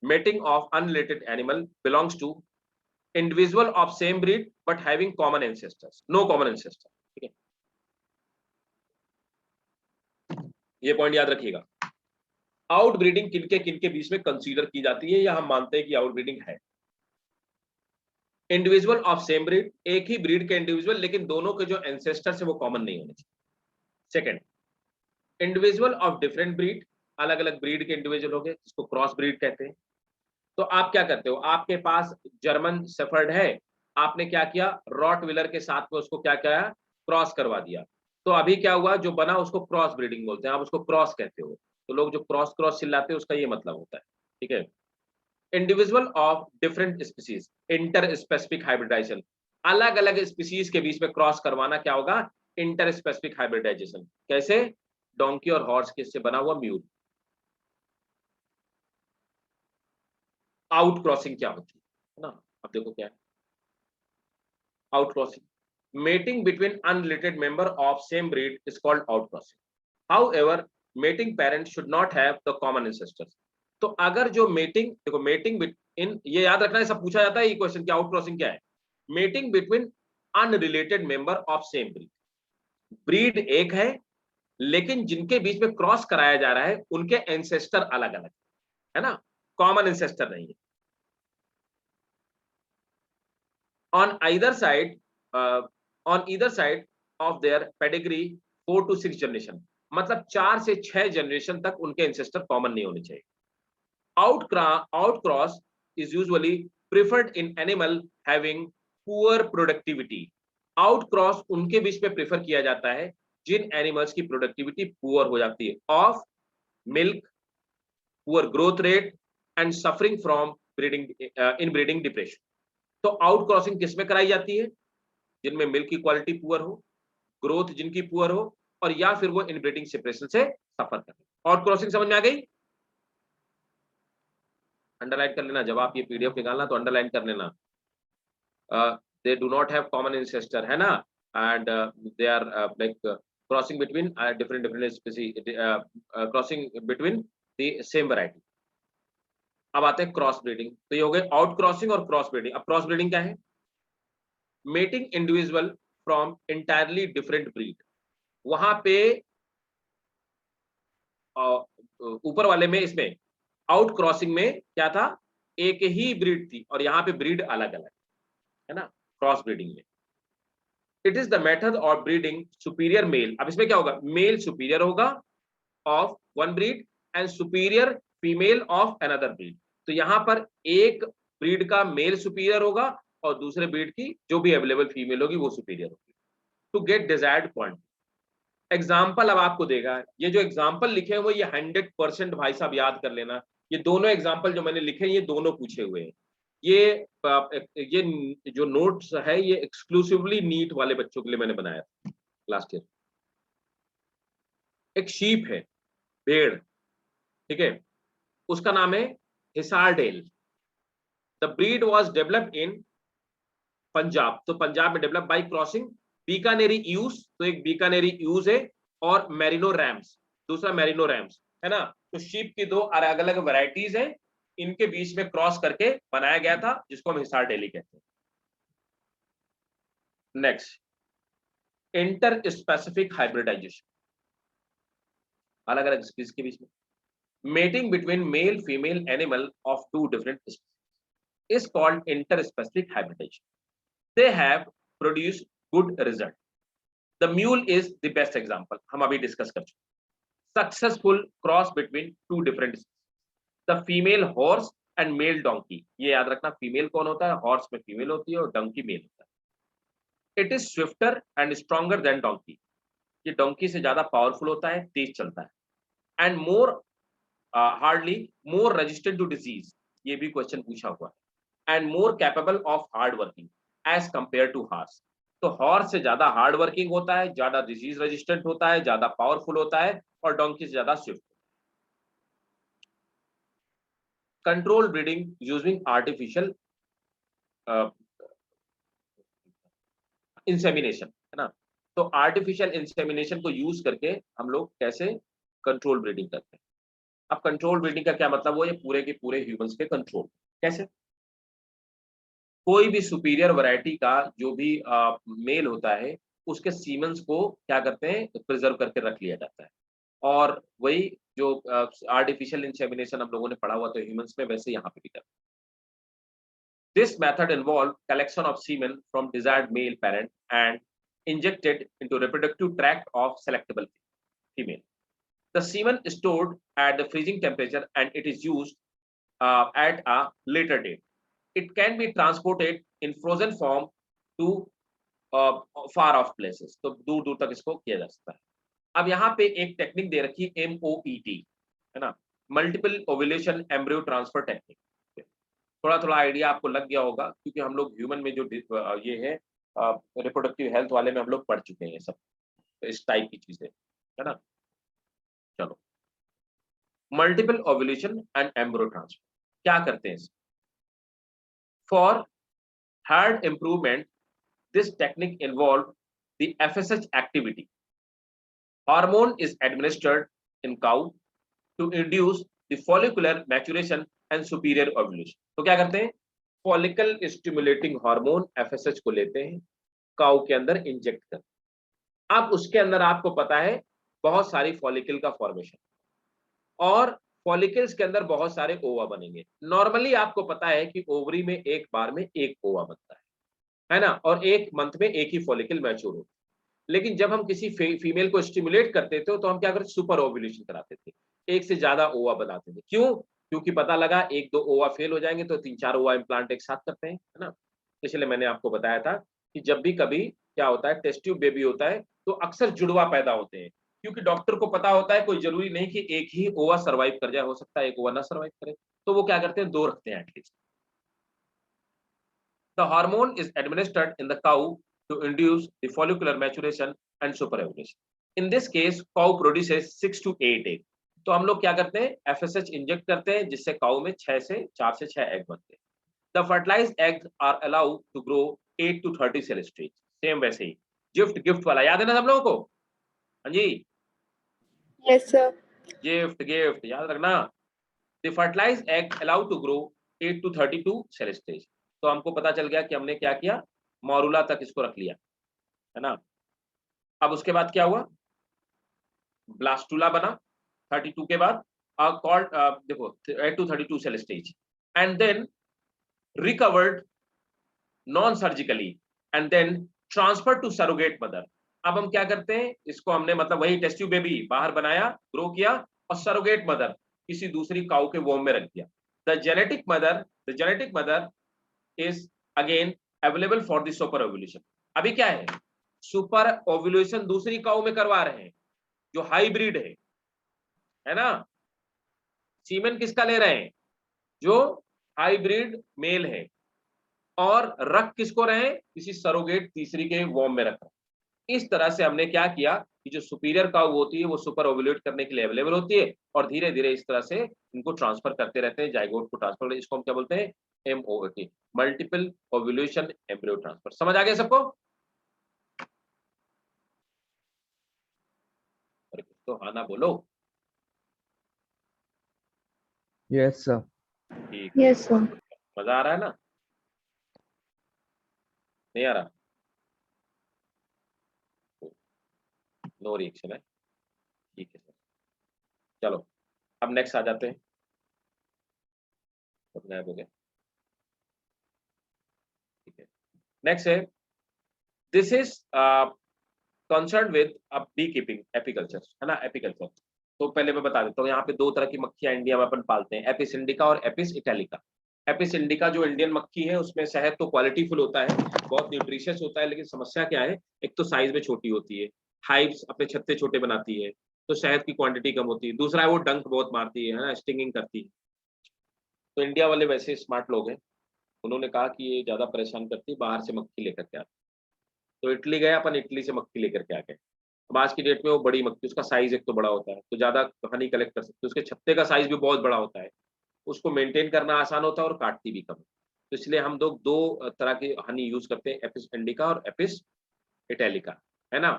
mating of unrelated animal belongs to individual of same breed but having common ancestors, no common ancestor। ठीक है, ये पॉइंट याद रखिएगा। आउट ब्रीडिंग किनके बीच में कंसीडर की जाती है या हम मानते हैं कि आउट ब्रीडिंग है। इंडिविजुअल ऑफ सेम ब्रीड, एक ही ब्रीड के इंडिविजुअल लेकिन दोनों के जो एंसेस्टर्स है वो कॉमन नहीं होने चाहिए। Second, individual of different breed, अलग अलग ब्रीड के इंडिविजुअल हो गए जिसको क्रॉस ब्रीड कहते हैं। तो आप क्या करते हो, आपके पास जर्मन शेफर्ड है, आपने क्या किया, रॉटविलर के साथ में उसको क्या किया, क्रॉस करवा दिया, तो अभी क्या हुआ, जो बना उसको क्रॉस ब्रीडिंग बोलते हैं, आप उसको क्रॉस कहते हो। तो लोग जो क्रॉस क्रॉस चिल्लाते हैं उसका ये मतलब होता है। ठीक है, individual of different species, interspecific hybridisation, अलग अलग स्पीसीज के बीच में क्रॉस करवाना क्या होगा, इंटर स्पेसिफिक हाइब्रिडाइजेशन। कैसे, डोंकी और हॉर्स किससे बना हुआ, म्यूल। आउट क्रॉसिंग क्या होती है ना, अब देखो क्या है out crossing. mating between unrelated member of same breed is called outcrossing। However, mating parents should not have the common ancestors। तो अगर जो मेटिंग, देखो मेटिंग इन, ये याद रखना है, सब पूछा जाता है ये क्वेश्चन, क्या आउट क्रॉसिंग क्या है? Mating between unrelated member of same breed. Breed एक है लेकिन जिनके बीच में क्रॉस कराया जा रहा है उनके एंसेस्टर अलग अलग है ना, कॉमन एंसेस्टर नहीं है। on either side on either side of their pedigree 4 to 6 generation, मतलब 4 से 6 जनरेशन तक उनके एंसेस्टर कॉमन नहीं होने चाहिए। Outcross is usually preferred in animal having poor productivity. Outcross उनके बीच में प्रेफर किया जाता है जिन एनिमल्स की प्रोडक्टिविटी पुअर हो जाती है, of milk, poor growth rate and suffering from breeding inbreeding depression. तो आउट क्रॉसिंग किसमें कराई जाती है? जिनमें मिल्क की क्वालिटी पुअर हो, ग्रोथ जिनकी पुअर हो, और या फिर वो इनब्रीडिंग सेपरेशन से सफर करें। आउट क्रॉसिंग समझ में आ गई? अंडरलाइन कर लेना, जब आप ये पीडीएफ निकालना तो अंडरलाइन कर लेना। They do not have common ancestor, है ना, and they are like crossing between different species, crossing between the same variety. अब आते हैं क्रॉस ब्रीडिंग। तो ये हो गए आउट क्रॉसिंग और क्रॉस ब्रीडिंग। अब क्रॉस ब्रीडिंग क्या है? Mating individual from entirely different breed. वहां पे ऊपर वाले में, इसमें आउट क्रॉसिंग में क्या था? एक ही ब्रीड थी और यहाँ पे ब्रीड अलग अलग, है ना, क्रॉस ब्रीडिंग में। It is the method of breeding superior male. अब इसमें क्या होगा? मेल सुपीरियर होगा of one breed and superior female of another breed. तो यहां पर एक ब्रीड का मेल सुपीरियर होगा और दूसरे ब्रीड की जो भी अवेलेबल फीमेल होगी वो सुपीरियर होगी, to get desired point. Example अब आपको देगा, ये जो एग्जाम्पल लिखे हैं वो ये 100% भाई साहब याद कर लेना। ये दोनों एग्जाम्पल जो मैंने लिखे हैं ये दोनों पूछे हुए हैं। ये जो नोट्स है ये एक्सक्लूसिवली नीट वाले बच्चों के लिए मैंने बनाया था लास्ट ईयर। एक शीप है, भेड़, ठीक है, उसका नाम है Hissardale. The breed was developed in Punjab. तो पंजाब में develop by crossing Bikaneri ewes, तो एक बीकानेरी यूज है, और मेरिनो रैम्स, दूसरा मेरिनो रैम्स, है ना। तो शीप की दो अलग अलग वैरायटीज है, इनके बीच में क्रॉस करके बनाया गया था जिसको हम हिसार डेली कहते हैं। नेक्स्ट, इंटर स्पेसिफिक हाइब्रिडाइजेशन, अलग अलग स्पीसीज के बीच में। Mating between male female animal of two different species is called interspecific hybridisation. They have produced good result. The mule is the best example, हम अभी डिस्कस कर चुके। Successful cross between two different, the female horse and male donkey. ये याद रखना, फीमेल कौन होता है? हॉर्स में फीमेल होती है और डोंकी मेल होता है। It is swifter and stronger than donkey. ये डोंकी से ज्यादा पावरफुल होता है, तेज चलता है, and more hardly more resistant to disease, ये भी क्वेश्चन पूछा हुआ है, and more capable of hard working as compare to horse. तो हॉर्स से ज्यादा हार्ड वर्किंग होता है, ज्यादा डिजीज रेजिस्टेंट होता है, ज्यादा पावरफुल होता है, और डोंकी से ज्यादा Swift. Control breeding using artificial insemination, है ना। तो आर्टिफिशियल इंसेमिनेशन को यूज करके हम लोग कैसे कंट्रोल ब्रीडिंग करते हैं। अब कंट्रोल ब्रीडिंग का क्या मतलब? वो ये पूरे के पूरे ह्यूमंस के कंट्रोल। कैसे? कोई भी सुपीरियर वैरायटी का जो भी मेल होता है उसके सीमेंस को क्या करते हैं? प्रिजर्व करके रख लिया जाता है, और वही जो आर्टिफिशियल इंसेमिनेशन हम लोगों ने पढ़ा हुआ था ह्यूमंस में, वैसे यहाँ पे भी करते हैं। This method involved collection of semen from desired male parent and injected into reproductive tract of selectable female. The semen is stored at the freezing temperature and it is used at a later date. It can be transported in frozen form to far off places. तो दूर दूर तक इसको किया जा सकता है। अब यहाँ पे एक टेक्निक दे रखी है MOET, है ना, multiple ovulation embryo transfer technique. थोड़ा थोड़ा आइडिया आपको लग गया होगा क्योंकि हम लोग ह्यूमन में जो ये है रिप्रोडक्टिव हेल्थ वाले में हम लोग पढ़ चुके हैं सब, तो इस टाइप की चीजें, है ना। चलो, multiple ovulation and embryo transfer क्या करते हैं? For hard improvement this technique involve the FSH activity. Hormone is administered in cow to induce the follicular maturation and superior ovulation. तो क्या करते हैं, फॉलिकल स्टिमुलेटिंग हार्मोन एफएसएच को लेते हैं, काऊ के अंदर इंजेक्ट करते हैं। अब उसके अंदर आपको पता है बहुत सारी फॉलिकल का फॉर्मेशन, और फॉलिकल्स के अंदर बहुत सारे ओवा बनेंगे। नॉर्मली आपको पता है कि ओवरी में एक बार में एक ओवा बनता है ना, और एक मंथ में एक ही फॉलिकल मैच्योर होता है। लेकिन जब हम किसी फीमेल को स्टिमुलेट करते थे तो हम क्या करते, सुपर ओव्यूलेशन कराते थे, एक से ज्यादा ओवा बनाते थे। क्यों? क्योंकि पता लगा एक दो ओवा फेल हो जाएंगे तो 3-4 ओवा इम्प्लांट एक साथ करते हैं, है ना। इसलिए मैंने आपको बताया था कि जब भी कभी क्या होता है, टेस्ट ट्यूब बेबी होता है तो अक्सर जुड़वा पैदा होते हैं, क्योंकि डॉक्टर को पता होता है कोई जरूरी नहीं कि एक ही ओवा सर्वाइव कर जाए, हो सकता है एक ओवा ना सर्वाइव करे, तो वो क्या करते हैं, 2 रखते हैं at least. The hormone is administered in the cow to induce the follicular maturation and superovulation. In this case, cow produces 6 to 8 egg. तो हम लोग क्या करते हैं, FSH इंजेक्ट करते हैं, जिससे काऊ में 4 से 6 एग बनते हैं। The fertilized eggs are allowed to grow 8 to 30 cell stage. Same वैसे ही गिफ्ट वाला याद है ना सब लोगों को? हाँ जी, Yes, sir. गिफ्ट याद रखना। The fertilized egg allowed to grow 8 to 32 cell stage. तो हमको पता चल गया कि हमने क्या किया, मॉरूला तक इसको रख लिया, है ना। अब उसके बाद क्या हुआ, ब्लास्टुला बना 32 के बाद, कॉल्ड देखो 8 to 32 cell stage, and then recovered non surgically and then transfer to surrogate mother. अब हम क्या करते हैं, इसको हमने मतलब वही टेस्ट ट्यूब बेबी बाहर बनाया, ग्रो किया, और सरोगेट मदर किसी दूसरी काऊ के वोम में रख दिया। The genetic mother is again available for the super ovulation. अभी क्या है, सुपर ओव्यूलेशन दूसरी काऊ में करवा रहे हैं जो हाइब्रिड है ना। सीमेन किसका ले रहे हैं, जो हाइब्रिड मेल है, और रख किसको रहे हैं, किसी सरोगेट तीसरी के वॉर्म में रख रहे हैं। इस तरह से हमने क्या किया कि जो सुपीरियर काऊ होती है वो सुपर ओव्यूलेट करने के लिए अवेलेबल होती है, और धीरे धीरे इस तरह से इनको ट्रांसफर करते रहते हैं, जाइगोट को ट्रांसफर, इसको हम क्या बोलते हैं, MOT, multiple ovulation embryo transfer. समझ आ गया सबको? तो हाँ ना बोलो। Yes, sir. ठीक, Yes, sir. मजा आ रहा है ना, नहीं आ रहा? नो रिएक्शन है, ठीक है सर। चलो अब नेक्स्ट आ जाते हैं, गायब हो गया, ठीक है। नेक्स्ट है, this is concern with beekeeping apiculture, है ना, एपीकल्चर। तो पहले मैं बता देता हूँ, यहाँ पे 2 तरह की मक्खियां इंडिया में अपन पालते हैं, एपिस इंडिका और एपिस इटैलिका। एपिस इंडिका जो इंडियन मक्खी है उसमें शहद तो क्वालिटी फुल होता है, बहुत न्यूट्रिशियस होता है, लेकिन समस्या क्या है, एक तो साइज में छोटी होती है, हाइव्स अपने छत्ते छोटे बनाती है, तो शहद की क्वांटिटी कम होती है। दूसरा है वो डंक बहुत मारती है ना, स्टिंगिंग करती है। तो इंडिया वाले वैसे स्मार्ट लोग हैं, उन्होंने कहा कि ये ज्यादा परेशान करती है, बाहर से मक्खी लेकर के आते। तो इटली गए अपन, इटली से मक्खी लेकर के आ गए। अब आज की डेट में वो बड़ी मक्खी, उसका साइज एक तो बड़ा होता है, तो ज्यादा हनी कलेक्ट कर सकते, उसके छत्ते का साइज भी बहुत बड़ा होता है, उसको मेंटेन करना आसान होता है और काटती भी कम है। तो इसलिए हम लोग 2 तरह के हनी यूज करते हैं, एपिस इंडिका और एपिस इटैलिका, है ना,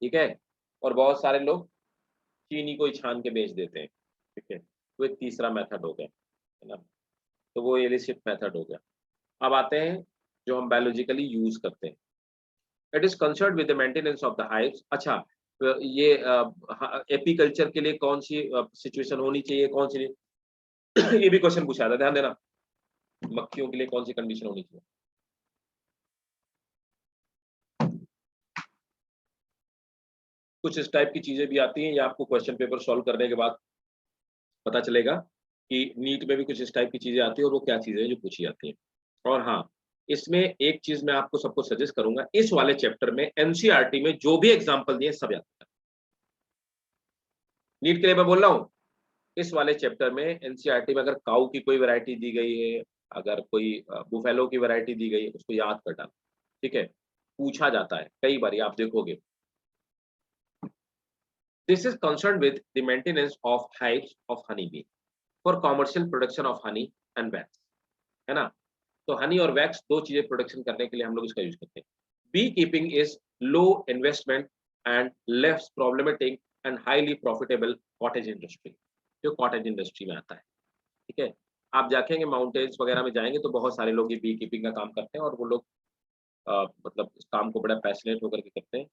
ठीक है। और बहुत सारे लोग चीनी को ही छान के बेच देते हैं, ठीक है। तो एक तीसरा मेथड हो गया, है ना, तो वो इलिसिट मेथड हो गया। अब आते हैं जो हम बायोलॉजिकली यूज करते हैं, it is concern with the maintenance of the hives. अच्छा, ये एपीकल्चर के लिए कौन सी सिचुएशन होनी चाहिए, कौन सी ये भी क्वेश्चन पूछा था, ध्यान देना, मक्खियों के लिए कौन सी कंडीशन होनी चाहिए। कुछ इस टाइप की चीजें भी आती हैं, या आपको क्वेश्चन पेपर सॉल्व करने के बाद पता चलेगा कि नीट में भी कुछ इस टाइप की चीजें आती है, और वो क्या चीजें हैं जो पूछी जाती हैं। और हाँ, इसमें एक चीज मैं आपको सबको सजेस्ट करूंगा, इस वाले चैप्टर में एनसीईआरटी में जो भी एग्जाम्पल दिए सब याद रखना। नीट के लिए मैं बोल रहा हूँ, इस वाले चैप्टर में एनसीईआरटी में अगर काऊ की कोई वैरायटी दी गई है, अगर कोई बुफेलो की वैरायटी दी गई है, उसको याद कर डालना, ठीक है, पूछा जाता है कई बार, आप देखोगे। This is concern with the maintenance of hives of honey bee for commercial production of honey and wax, है ना। तो हनी और वैक्स 2 चीजें प्रोडक्शन करने के लिए हम लोग इसका यूज करते हैं। Beekeeping is low investment and less problematic and highly profitable cottage industry. जो कॉटेज इंडस्ट्री में आता है। ठीक है, आप देखेंगे माउंटेन्स वगैरह में जाएंगे तो बहुत सारे लोग ये बी कीपिंग का काम करते हैं और वो लोग मतलब इस काम को बड़ा पैशनेट होकर के करते हैं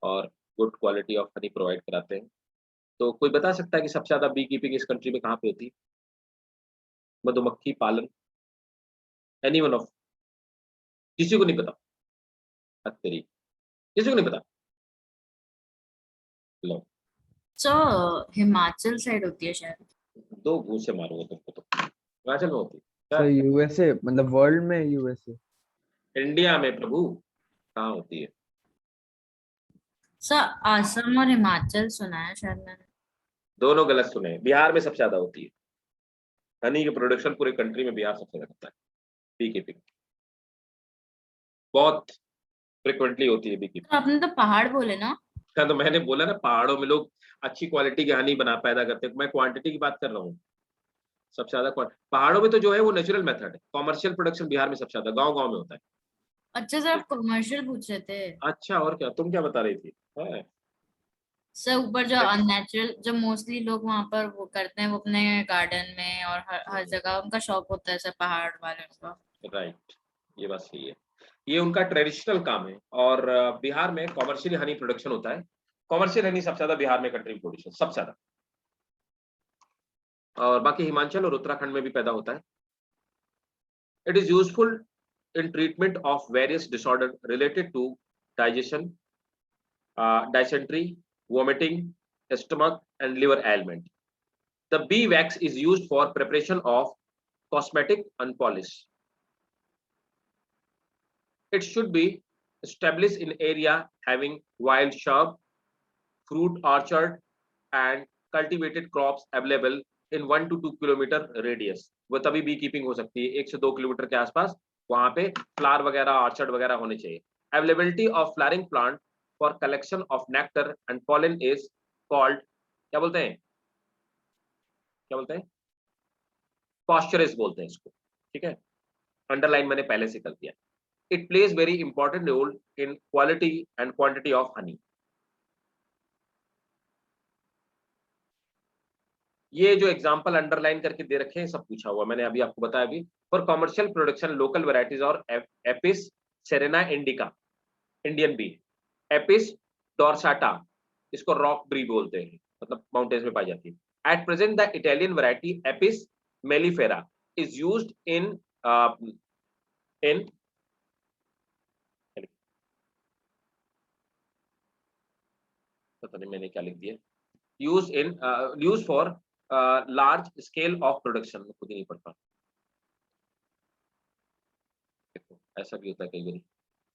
और good quality of honey provide कराते हैं। तो कोई बता सकता है कि सबसे ज़्यादा बी कीपिंग इस कंट्री में कहाँ पे होती है? मधुमक्खी पालन, एनीवन ऑफ, किसी को नहीं पता? तेरी, किसी को नहीं पता? लो, सो हिमाचल साइड होती है शायद। 2 घूंसे मारूंगा तुमको तो। हिमाचल में होती है सर क्या? यूएसए मतलब वर्ल्ड में यूएसए। इंडिया में प्रभु कहाँ होती है? सर असम और हिमाचल सुना है शायद मैंने। दोनों गलत सुने, बिहार में सबसे ज्यादा होती है। हनी की प्रोडक्शन पूरे कंट्री में बिहार सबसे ज्यादा करता है। बी कीपिंग बहुत फ्रिक्वेंटली होती है बी कीपिंग। तो आपने तो पहाड़ बोले ना। हाँ, तो मैंने बोला ना पहाड़ों में लोग अच्छी क्वालिटी की हनी बना पैदा करते हैं। मैं क्वांटिटी की बात कर रहा हूँ। सबसे ज्यादा पहाड़ों में तो जो है वो नेचुरल मेथड है। कॉमर्शियल प्रोडक्शन बिहार में सबसे ज्यादा गाँव गाँव में होता है। अच्छा सर, आप कमर्शियल पूछ रहे थे। अच्छा, और क्या, तुम क्या बता रही थी? हाँ, सर ऊपर जो अननेचुरल, जो मोस्टली लोग वहां पर वो करते हैं, वो अपने गार्डन में और हर जगह उनका शौक होता है सर, पहाड़ वाले का। राइट, ये बात सही है। ये उनका ट्रेडिशनल काम है और बिहार में कॉमर्शियल हनी प्रोडक्शन होता है। कॉमर्शियल हनी सबसे ज्यादा बिहार में कंट्री प्रोड्यूशन सबसे ज्यादा, और बाकी हिमाचल और उत्तराखंड में भी पैदा होता है। It is useful in treatment of various disorders related to digestion, dysentery, vomiting, stomach and liver ailment. The bee wax is used for preparation of cosmetic and polish. It should be established in area having wild shrub, fruit orchard and cultivated crops available in 1 to 2 kilometre radius. वो तभी बी कीपिंग हो सकती है, 1 से 2 किलोमीटर के आसपास वहां पे फ्लावर वगैरह ऑर्चर्ड वगैरह होने चाहिए। Availability of flowering plant for collection of nectar and pollen is called, क्या बोलते हैं, क्या बोलते हैं, पॉस्चरेस बोलते हैं इसको। ठीक है, अंडरलाइन मैंने पहले से कर दिया। It plays very important role in quality and quantity of honey. ये जो एग्जांपल अंडरलाइन करके दे रखे हैं सब पूछा हुआ मैंने अभी आपको बताया। अभी for commercial production local varieties और Apis cerana indica Indian bee, Apis dorsata इसको रॉक ब्री बोलते हैं, मतलब माउंटेन्स में पाई जाती है। At present the Italian variety Apis mellifera is used in in पता नहीं मैंने क्या लिख दिया, use for large scale of production, खुद ही नहीं पढ़ता। देखो ऐसा भी होता है कई बार।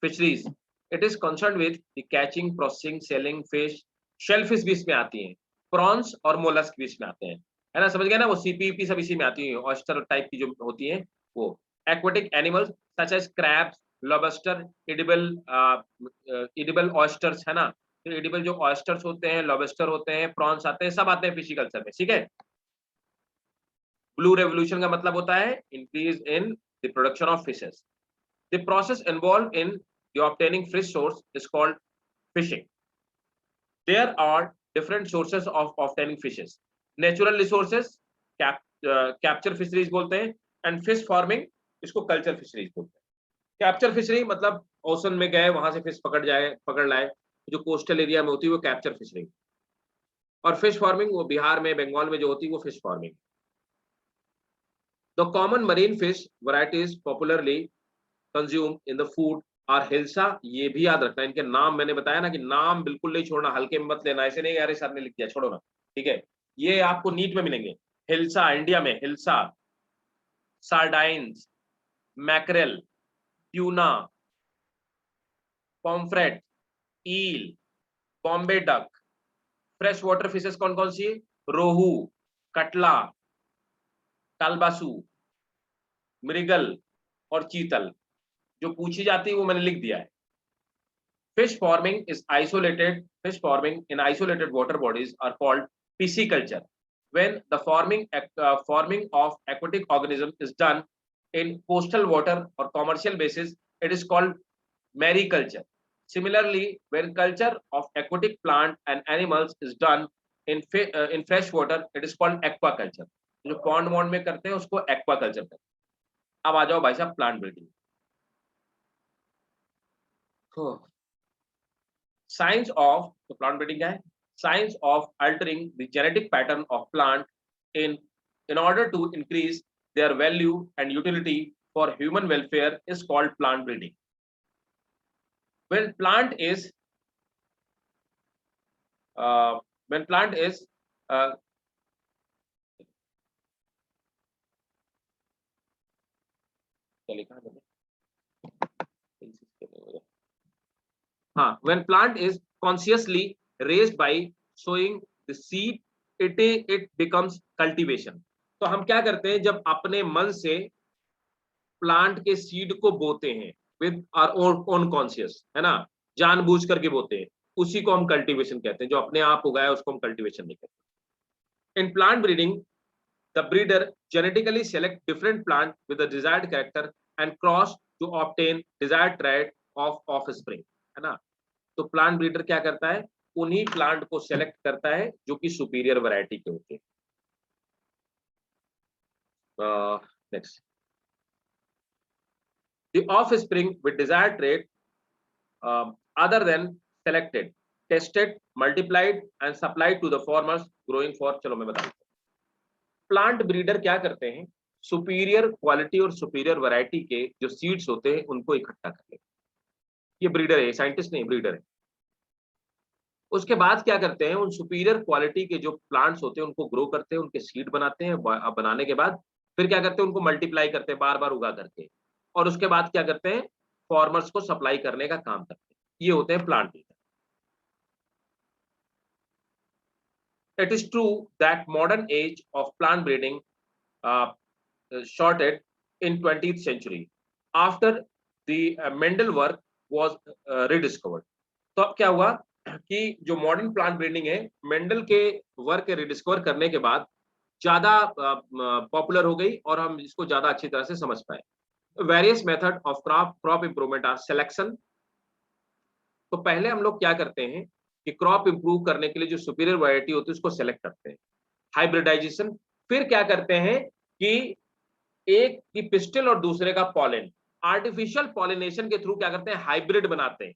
Fisheries, it is concern with the catching, processing, selling fish. Shell fish भी इसमें आती हैं, प्रॉन्स और मोलस्क भी इसमें आते हैं, है ना, समझ गए ना। वो सीपीपी सब इसी में आती है, ऑयस्टर टाइप की जो होती हैं वो। Aquatic animals such as crabs, lobster, edible oysters, है ना। तो एडिबल जो ऑयस्टर्स होते हैं, लॉबस्टर होते हैं, प्रॉन्स आते हैं, सब आते हैं फिशिकल्चर में। ठीक है। ब्लू रेवोल्यूशन का मतलब होता है increase in the production of fishes. The process involved in the obtaining fish source is called fishing. There are different sources of obtaining fishes. Natural resources, capture fisheries बोलते हैं, and fish farming इसको culture fisheries बोलते हैं। Capture fishery मतलब ओशन में गए वहां से फिश पकड़ लाए, जो कोस्टल एरिया में होती है वो कैप्चर फिशरी। और फिश फार्मिंग वो बिहार में, बंगाल में जो होती है वो fish farming. The common marine fish varieties popularly consume in the food और हिल्सा, ये भी याद रखना। इनके नाम मैंने बताया ना कि नाम बिल्कुल नहीं छोड़ना, हल्के में मत लेना, ऐसे नहीं यार सर ने लिख दिया छोड़ो ना। ठीक है, ये आपको नीट में मिलेंगे। हिल्सा इंडिया में, hilsa, sardines, mackerel, tuna, pomfret, eel, Bombay duck. Fresh water fishes कौन कौन सी? रोहू, कटला, कालबासू, मृगल और चीतल। जो पूछी जाती है वो मैंने लिख दिया है। Fish farming is isolated. Fish farming in isolated water bodies are called pisciculture. When the farming of aquatic organisms is done in coastal water or commercial basis, it is called mariculture. Similarly, when culture of aquatic plant and animals is done in fresh water it is called aquaculture. जो पॉन्ड वॉन्ड में करते हैं उसको एक्वाकल्चर करते हैं। अब आ जाओ भाई साहब प्लांट ब्रीडिंग। साइंस ऑफ, तो प्लांट ब्रीडिंग क्या है? Science of altering the genetic pattern of plant in order to increase their value and utility for human welfare is called plant breeding. When plant is क्या लिखा है मैंने? हाँ, when plant is consciously raised by sowing the seed, it becomes cultivation. तो हम क्या करते हैं जब अपने मन से प्लांट के सीड को बोते हैं with our own conscious, है ना, जानबूझ करके बोते हैं, उसी को हम कल्टीवेशन कहते हैं। जो अपने आप उगाया उसको हम कल्टीवेशन नहीं कहते। In plant breeding, the breeder genetically select different plant with the desired character and cross to obtain desired trait of offspring, है ना। तो प्लांट ब्रीडर क्या करता है? उन्हीं प्लांट को सेलेक्ट करता है जो कि सुपीरियर वैरायटी के होते हैं। Next, the offspring with desired trait other than selected, tested, multiplied and supplied to the farmers growing for, चलो मैं बताता हूँ। प्लांट ब्रीडर क्या करते हैं? सुपीरियर क्वालिटी और सुपीरियर वैरायटी के जो सीड्स होते हैं उनको इकट्ठा कर लेते हैं। ये ब्रीडर है, साइंटिस्ट नहीं, ब्रीडर है। उसके बाद क्या करते हैं? उन सुपीरियर क्वालिटी के जो प्लांट्स होते हैं उनको ग्रो करते हैं, उनके सीड बनाते हैं। बनाने के बाद फिर क्या करते हैं? उनको मल्टीप्लाई करते हैं, बार बार उगा करके, और उसके बाद क्या करते हैं? फार्मर्स को सप्लाई करने का काम करते हैं। ये होते हैं plant breeder. It is true that modern age of plant breeding shorted in 20th century after the Mendel work was rediscovered. तो अब क्या हुआ कि जो मॉडर्न प्लांट ब्रीडिंग है, मेंडल के वर्क रिडिस्कवर करने के बाद ज्यादा पॉपुलर हो गई और हम इसको ज्यादा अच्छी तरह से समझ पाए। Various method of crop improvement are selection. तो पहले हम लोग क्या करते हैं कि क्रॉप इंप्रूव करने के लिए जो सुपीरियर वैरायटी होती है उसको सेलेक्ट करते हैं, हाइब्रिडाइजेशन। फिर क्या करते हैं कि एक की पिस्टिल और दूसरे का पॉलन, आर्टिफिशियल पॉलिनेशन के थ्रू क्या करते हैं? हाइब्रिड बनाते हैं।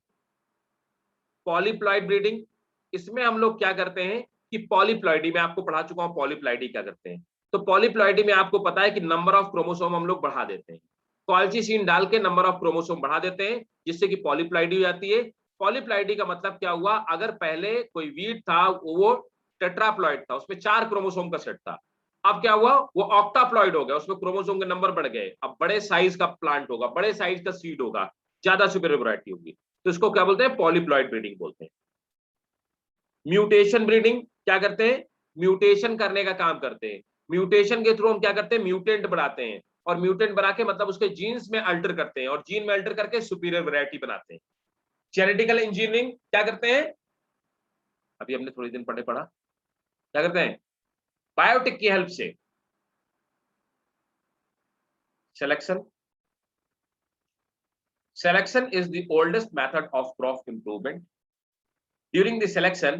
पॉलीप्लॉइड ब्रीडिंग, इसमें हम लोग क्या करते हैं कि पॉलीप्लॉइडी में आपको पढ़ा चुका हूं, पॉलीप्लॉइडी क्या करते हैं। तो पॉलीप्लॉइडी में आपको पता है कि नंबर ऑफ क्रोमोसोम हम लोग बढ़ा देते हैं, कॉल्चिसिन डाल के नंबर ऑफ क्रोमोसोम बढ़ा देते हैं, जिससे कि पॉलीप्लॉइडी हो जाती है। पॉलीप्लॉइडी का मतलब क्या हुआ? अगर पहले कोई वीट था वो टेट्राप्लॉइड था, उसमें 4 क्रोमोसोम का सेट था, अब क्या हुआ? वो ऑक्टाप्लॉइड हो गया, उसमें क्रोमोसोम के नंबर बढ़ गए। अब बड़े साइज का प्लांट होगा, बड़े साइज का सीड होगा, ज्यादा सुपीरियर वैरायटी होगी, तो इसको क्या बोलते हैं? पॉलीप्लॉइड ब्रीडिंग बोलते हैं। म्यूटेशन ब्रीडिंग क्या करते हैं? म्यूटेशन करने का काम करते हैं। म्यूटेशन के थ्रू हम क्या करते हैं? म्यूटेंट बढ़ाते हैं, और म्यूटेंट बना के मतलब उसके जीन्स में अल्टर करते हैं, और जीन में अल्टर करके सुपीरियर वैरायटी बनाते हैं। जेनेटिकल इंजीनियरिंग क्या करते हैं? अभी हमने थोड़ी दिन पहले पढ़ा, क्या करते हैं? बायोटिक की हेल्प से selection. Selection is the oldest method of crop improvement. During the selection,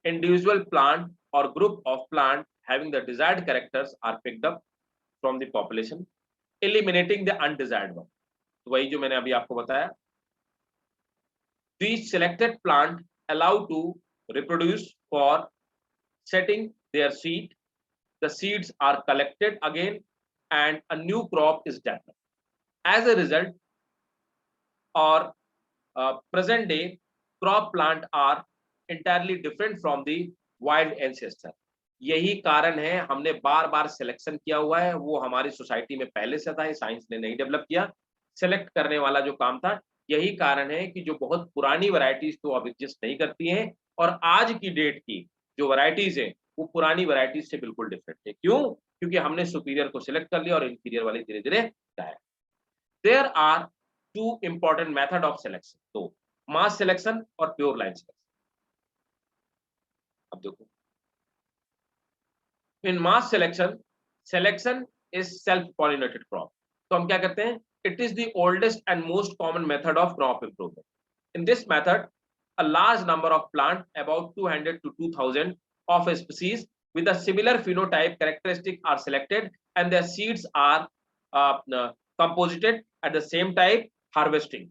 individual plant or group of plant having the desired characters are picked up from the population, eliminating the undesired one. तो वही जो मैंने अभी आपको बताया। These selected plant allow to reproduce for setting their seed. The seeds are collected again and a new crop is developed. As a result, or present day crop plant are entirely different from the wild ancestor. यही कारण है हमने बार बार सिलेक्शन किया हुआ है, वो हमारी सोसाइटी में पहले से था, साइंस ने नहीं डेवलप किया। सेलेक्ट करने वाला जो काम था, यही कारण है कि जो बहुत पुरानी वैरायटीज तो अब एग्जिस्ट नहीं करती हैं, और आज की डेट की जो वैरायटीज है वो पुरानी वैरायटीज से बिल्कुल डिफरेंट है। क्यों? क्योंकि हमने सुपीरियर को सिलेक्ट कर लिया और इंफीरियर वाले धीरे धीरे गायब। There are 2 important method of selection, तो mass selection और pure line selection। अब देखो, in mass selection is self pollinated crop। तो हम क्या करते हैं? It is the oldest and most common method of crop improvement. In this method, a large number of plant, about 200 to 2000 of a species with a similar phenotype characteristic are selected and their seeds are composited at the same time harvesting.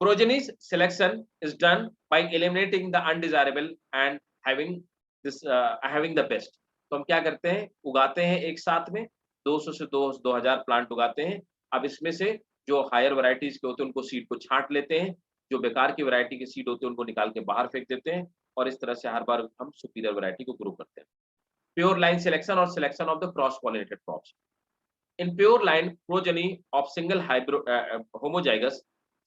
Progeny selection is done by eliminating the undesirable and having the best. तो हम क्या करते हैं, उगाते हैं एक साथ में 200 से 2000 प्लांट उगाते हैं. अब इसमें से जो हायर वैरायटीज के होते हैं उनको सीड को छांट लेते हैं, जो बेकार की वैरायटी के सीड होते हैं उनको निकाल के बाहर फेंक देते हैं, और इस तरह से हर बार हम सुपीरियर वैरायटी को ग्रो करते हैं. प्योर लाइन सिलेक्शन और selection of the cross pollinated crops. In pure line progeny of single homozygous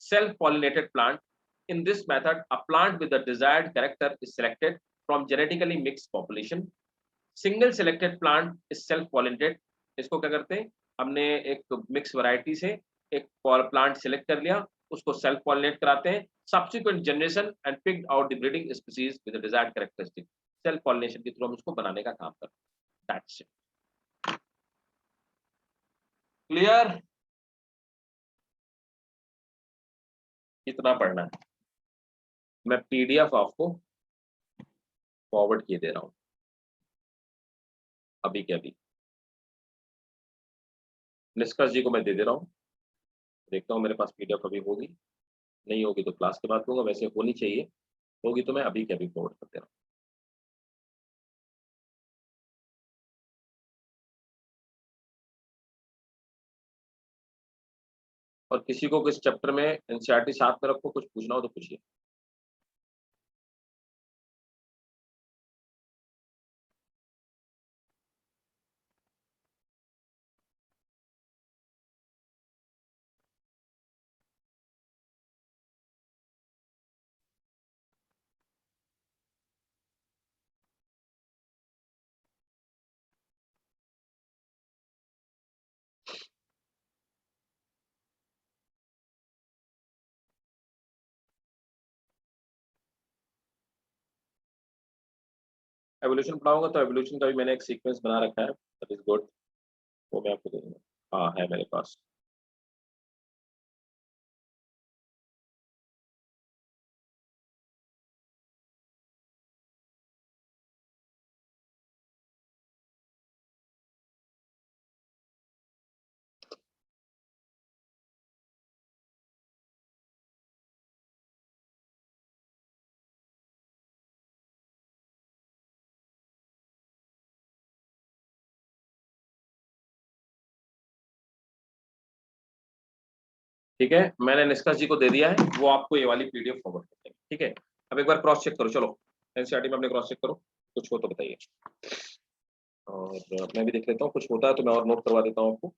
self-pollinated plant, in this method a plant with the desired character is selected from genetically mixed population. Single selected plant is self-pollinated. इसको क्या करते हैं, हमने एक मिक्स वैरायटी से एक प्लांट सेलेक्ट कर लिया, उसको सेल्फ पॉलिनेट कराते हैं. Subsequent generation and picked out the breeding species with the desired characteristic. Self pollination के थ्रू हम उसको बनाने का काम करते हैं. That's it. क्लियर? कितना पढ़ना है? मैं पीडीएफ आपको फॉरवर्ड किए दे रहा हूं अभी के अभी. निष्कर्ष जी को मैं दे दे रहा हूं. देखता हूं मेरे पास पीडीएफ अभी होगी, नहीं होगी तो क्लास के बाद दूंगा. वैसे होनी चाहिए, होगी तो मैं अभी के अभी फॉरवर्ड कर दे रहा हूं. और किसी को किस चैप्टर में एनसीईआरटी साथ में रखो, कुछ पूछना हो तो पूछिए. एवोल्यूशन पढ़ाऊंगा तो एवोल्यूशन का भी मैंने एक सीक्वेंस बना रखा है, दैट इज गुड. वो मैं आपको दे दूंगा. हाँ, है मेरे पास. ठीक है, मैंने निष्कर्ष जी को दे दिया है, वो आपको ये वाली पीडीएफ फॉरवर्ड कर देंगे. ठीक है, अब एक बार क्रॉस चेक करो. चलो एनसीईआरटी में अपने क्रॉस चेक करो, कुछ हो तो बताइए. और मैं भी देख लेता हूँ, कुछ होता है तो मैं और नोट करवा देता हूँ आपको.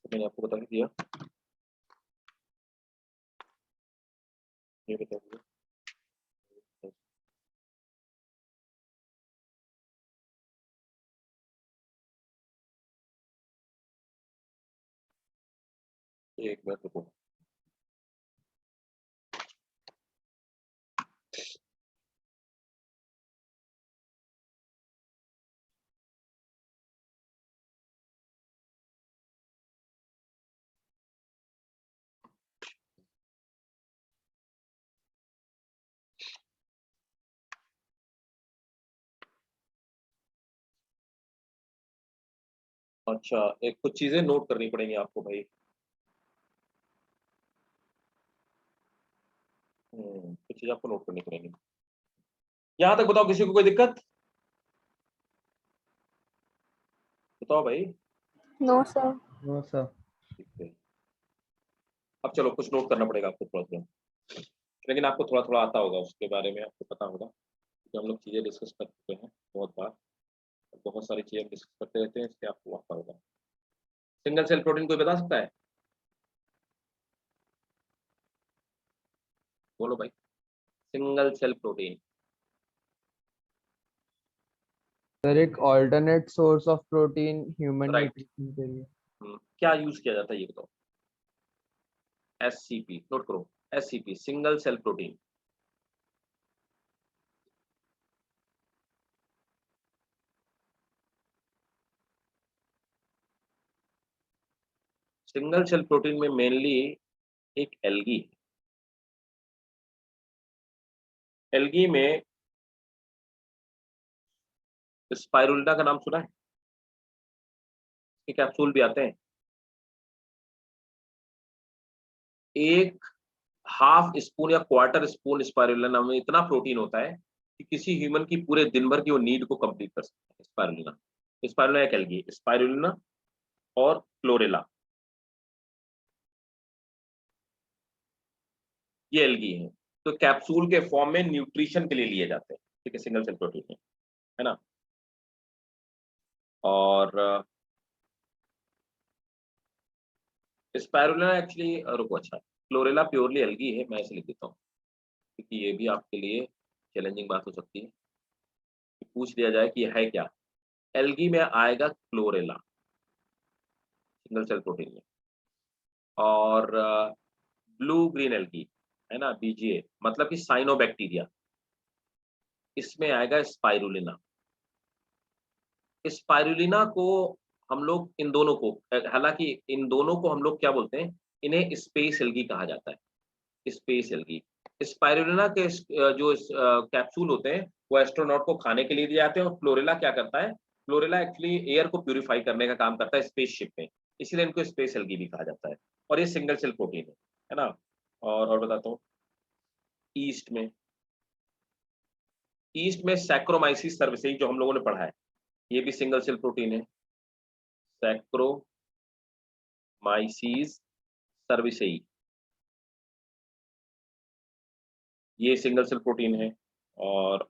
तो मैंने आपको बता दिया, ये बताइए. एक मिनट रुको. अच्छा, एक कुछ चीजें नोट करनी पड़ेंगी आपको भाई. कुछ चीज आपको नोट करनी पड़ेंगी. यहाँ तक बताओ, किसी को कोई दिक्कत? बताओ भाई. No, sir. No sir. ठीक है, अब चलो कुछ नोट करना पड़ेगा आपको थोड़ा थोड़ा, लेकिन आपको थोड़ा थोड़ा आता होगा, उसके बारे में आपको पता होगा, क्योंकि हम लोग चीजें डिस्कस कर चुके हैं बहुत बार. बहुत सारी चीजें डिस्कस करते रहते हैं, इसलिए आपको आता होगा. सिंगल सेल प्रोटीन कोई बता सकता है? बोलो भाई. Single cell protein. सर एक alternate source of protein human Right. Nutrition के लिए. क्या यूज किया जाता है ये बताओ. एससीपी नोट करो. SCP single cell protein. Single cell protein में मेनली एक एल्गी है. एल्गी में स्पाइरुलिना का नाम सुना है? ये कैप्सूल भी आते हैं। एक हाफ स्पून या क्वार्टर स्पून स्पाइरुलिना में इतना प्रोटीन होता है कि किसी ह्यूमन की पूरे दिन भर की वो नीड को कंप्लीट कर सकता है। स्पाइरुलिना, स्पाइरुलिना एक एल्गी, स्पाइरुलिना और क्लोरेला, ये एल्गी है। तो कैप्सूल के फॉर्म में न्यूट्रिशन के लिए लिए जाते हैं, ठीक है, सिंगल सेल प्रोटीन है ना। और स्पाइरुलिना एक्चुअली, रुको, अच्छा, क्लोरेला प्योरली एल्गी है, मैं इसे लिख देता हूँ क्योंकि ये भी आपके लिए चैलेंजिंग बात हो सकती है कि पूछ लिया जाए कि ये है क्या। एल्गी में आएगा क्लोरेला, सिंगल सेल प्रोटीन में। और ब्लू ग्रीन एल्गी है ना, बीजीए, मतलब कि साइनोबैक्टीरिया, इसमें आएगा स्पाइरुलिना। स्पाइरुलिना को हम लोग, इन दोनों को, हालांकि इन दोनों को हम लोग क्या बोलते हैं, इन्हें स्पेस एल्गी कहा जाता है, स्पेस एल्गी। स्पाइरुलिना के जो कैप्सूल होते हैं वो एस्ट्रोनॉट को खाने के लिए दिए जाते हैं। और क्लोरेला क्या करता है, क्लोरेला एक्चुअली एयर को प्यूरिफाई करने का काम करता है स्पेसशिप में, इसलिए इनको स्पेस एल्गी भी कहा जाता है। और ये सिंगल सेल प्रोटीन है ना। और बताता हूँ, ईस्ट में सैक्रोमाइसिस सर्विसेई जो हम लोगों ने पढ़ा है, ये भी सिंगल सेल प्रोटीन है। सैक्रोमाइसिस सर्विसेई, ये सिंगल सेल प्रोटीन है। और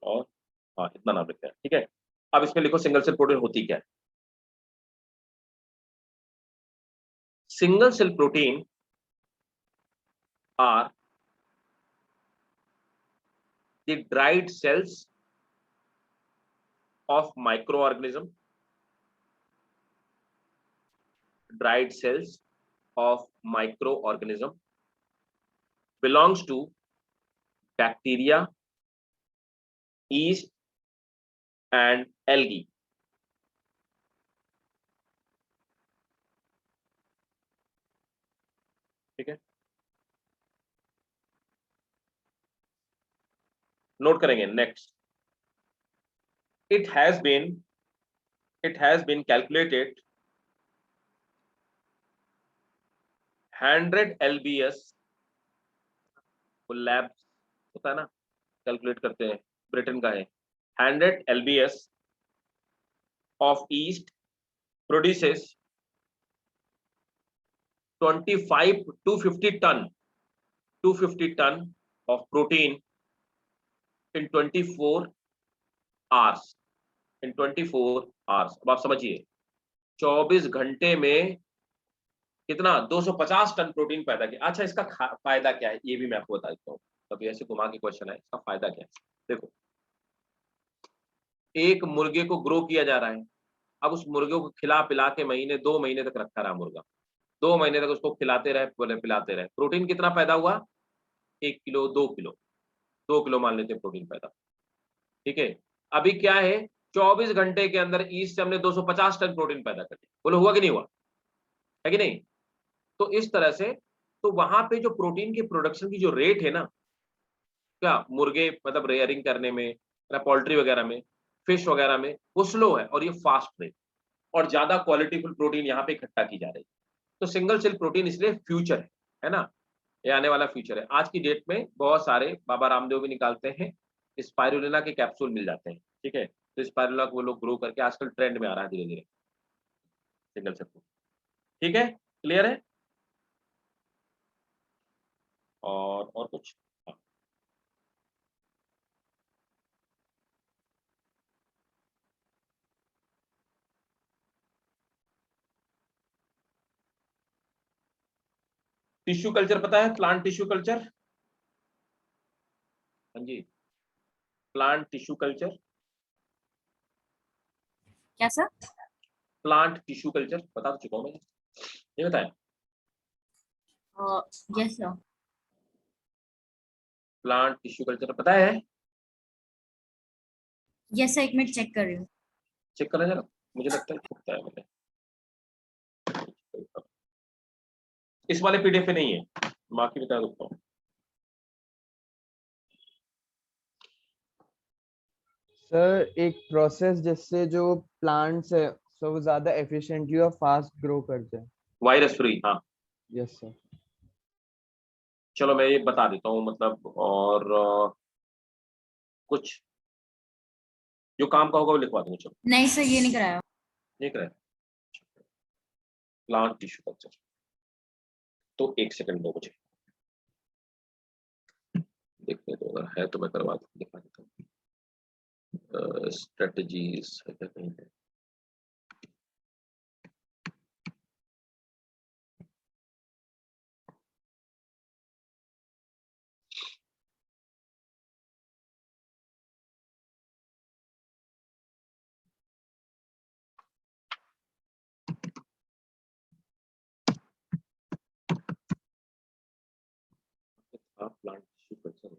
हाँ, इतना नाम लिखते हैं, ठीक है। अब इसमें लिखो सिंगल सेल प्रोटीन होती क्या है। Single cell protein are the dried cells of microorganism, dried cells of microorganism, belongs to bacteria, yeast and algae. ठीक है, नोट करेंगे। Next, it has been calculated 100 lbs, वो लैब होता है ना, कैलकुलेट करते हैं, ब्रिटेन का है। 100 lbs of yeast produces 25 to 50 ton of protein in 24 hours, in 24 hours. अब आप समझिए 24 घंटे में कितना, 250 टन प्रोटीन पैदा किया। अच्छा, इसका फायदा क्या है ये भी मैं आपको बता देता हूँ, कभी ऐसे घुमा के क्वेश्चन है, इसका फायदा क्या है। देखो, एक मुर्गे को ग्रो किया जा रहा है, अब उस मुर्गे को खिला पिला के महीने 2 महीने तक रखा रहा मुर्गा, 2 महीने तक उसको खिलाते रहे, पिलाते रहे, प्रोटीन कितना पैदा हुआ, 1 किलो, 2 किलो, 2 किलो मान लेते हैं प्रोटीन पैदा, ठीक है। अभी क्या है, 24 घंटे के अंदर ईस्ट से हमने 250 टन प्रोटीन पैदा कर दिया। बोलो हुआ कि नहीं हुआ, है कि नहीं। तो इस तरह से, तो वहां पे जो प्रोटीन की प्रोडक्शन की जो रेट है ना, क्या मुर्गे मतलब रेयरिंग करने में, पोल्ट्री वगैरह में, फिश वगैरह में, वो स्लो है, और ये फास्ट रेट, और ज्यादा क्वालिटीफुल प्रोटीन यहाँ पे इकट्ठा की जा रही है। तो सिंगल सेल प्रोटीन इसलिए फ्यूचर है ना, ये आने वाला फ्यूचर है। आज की डेट में बहुत सारे बाबा रामदेव भी निकालते हैं, स्पाइरुलिना के कैप्सूल मिल जाते हैं, ठीक है। तो स्पाइरुलिना को वो लोग ग्रो करके आजकल ट्रेंड में आ रहा है धीरे धीरे सिंगल सेल प्रोटीन, ठीक है, क्लियर है। और कुछ, टिश्यू कल्चर पता है, प्लांट टिश्यू कल्चर, हाँ जी, प्लांट टिश्यू कल्चर, क्या सर? प्लांट टिश्यू कल्चर बता तो चुका हूं मैं, ये बताया। Yes sir. Plant tissue culture पता है, यस सर, एक मिनट चेक कर रही हूँ। चेक करना जरा, मुझे लगता है पता है मैंने। इस वाले पीडीएफ पे नहीं है, बाकी बता देता हूँ। सर एक प्रोसेस जिससे जो प्लांट्स है सो वो ज्यादा एफिशिएंटली और फास्ट ग्रो कर जाए। वायरस फ्री, हाँ। Yes sir. चलो मैं ये बता देता हूँ, मतलब और कुछ जो काम का होगा वो लिखवा दूंगा। चलो नहीं सर, ये नहीं कराया। ठीक है, प्लांट टिश्यू कल्चर। तो एक सेकंड दो मुझे देखने दो, अगर है तो मैं दिखा देता हूँ। स्ट्रेटजीज है क्या कहीं पे? प्लांट टिश्यू कल्चर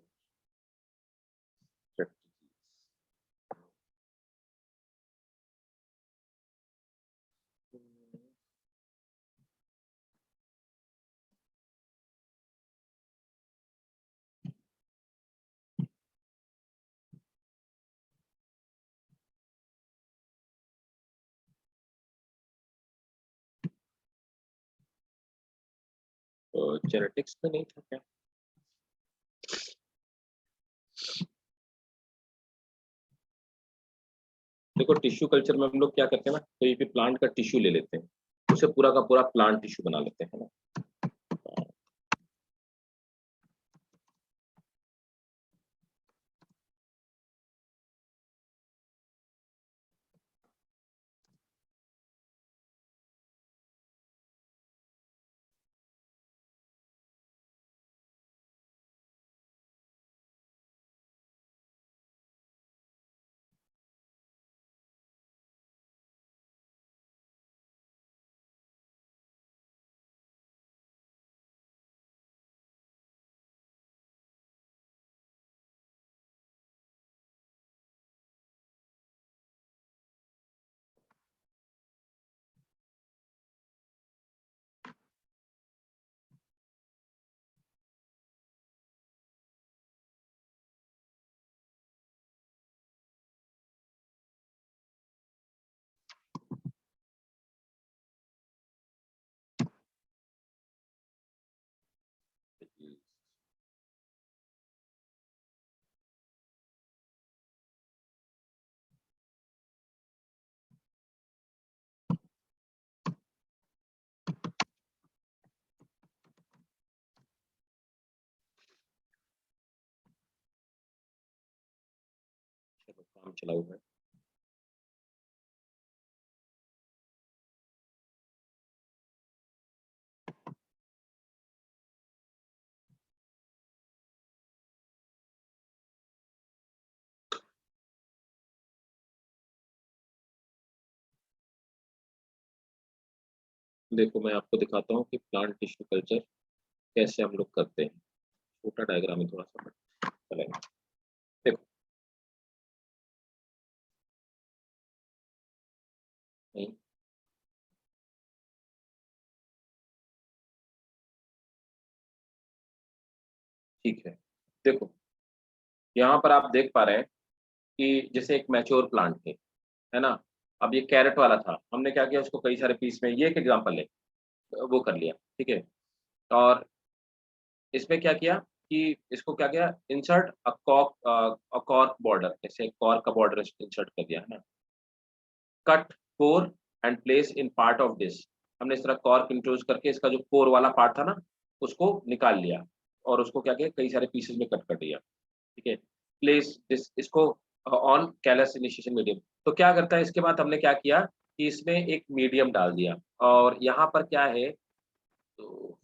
जेनेटिक्स में नहीं था क्या? देखो टिश्यू कल्चर में हम लोग क्या करते हैं ना, कोई भी प्लांट का टिश्यू ले लेते हैं, उसे पूरा का पूरा प्लांट टिश्यू बना लेते हैं, है ना। चलो काम चला हुआ है। देखो मैं आपको दिखाता हूँ कि प्लांट टिश्यू कल्चर कैसे हम लोग करते हैं। छोटा डायग्राम है थोड़ा सा, बट चलेगा। देखो नहीं, ठीक है। देखो यहाँ पर आप देख पा रहे हैं कि जैसे एक मैच्योर प्लांट है ना। अब ये कैरेट वाला था, हमने क्या किया, उसको कई सारे पीस में, ये एक एग्जांपल है, वो कर लिया, ठीक है। और इसमें क्या किया कि इसको क्या किया, इंसर्ट अ कॉर्क बॉर्डर, जैसे कॉर्क का बॉर्डर इंसर्ट कर दिया, है ना। Cut core and place in part of this, हमने इस तरह कॉर्क इंट्रोड्यूस करके इसका जो कोर वाला पार्ट था ना, उसको निकाल लिया और उसको क्या किया, कई सारे पीसेस में कट कर दिया, ठीक है। प्लेस दिस, इसको ऑन कैलस इनिशिएशन मीडियम। तो क्या करता है, इसके बाद हमने क्या किया कि इसमें एक मीडियम डाल दिया, और यहाँ पर क्या है, तो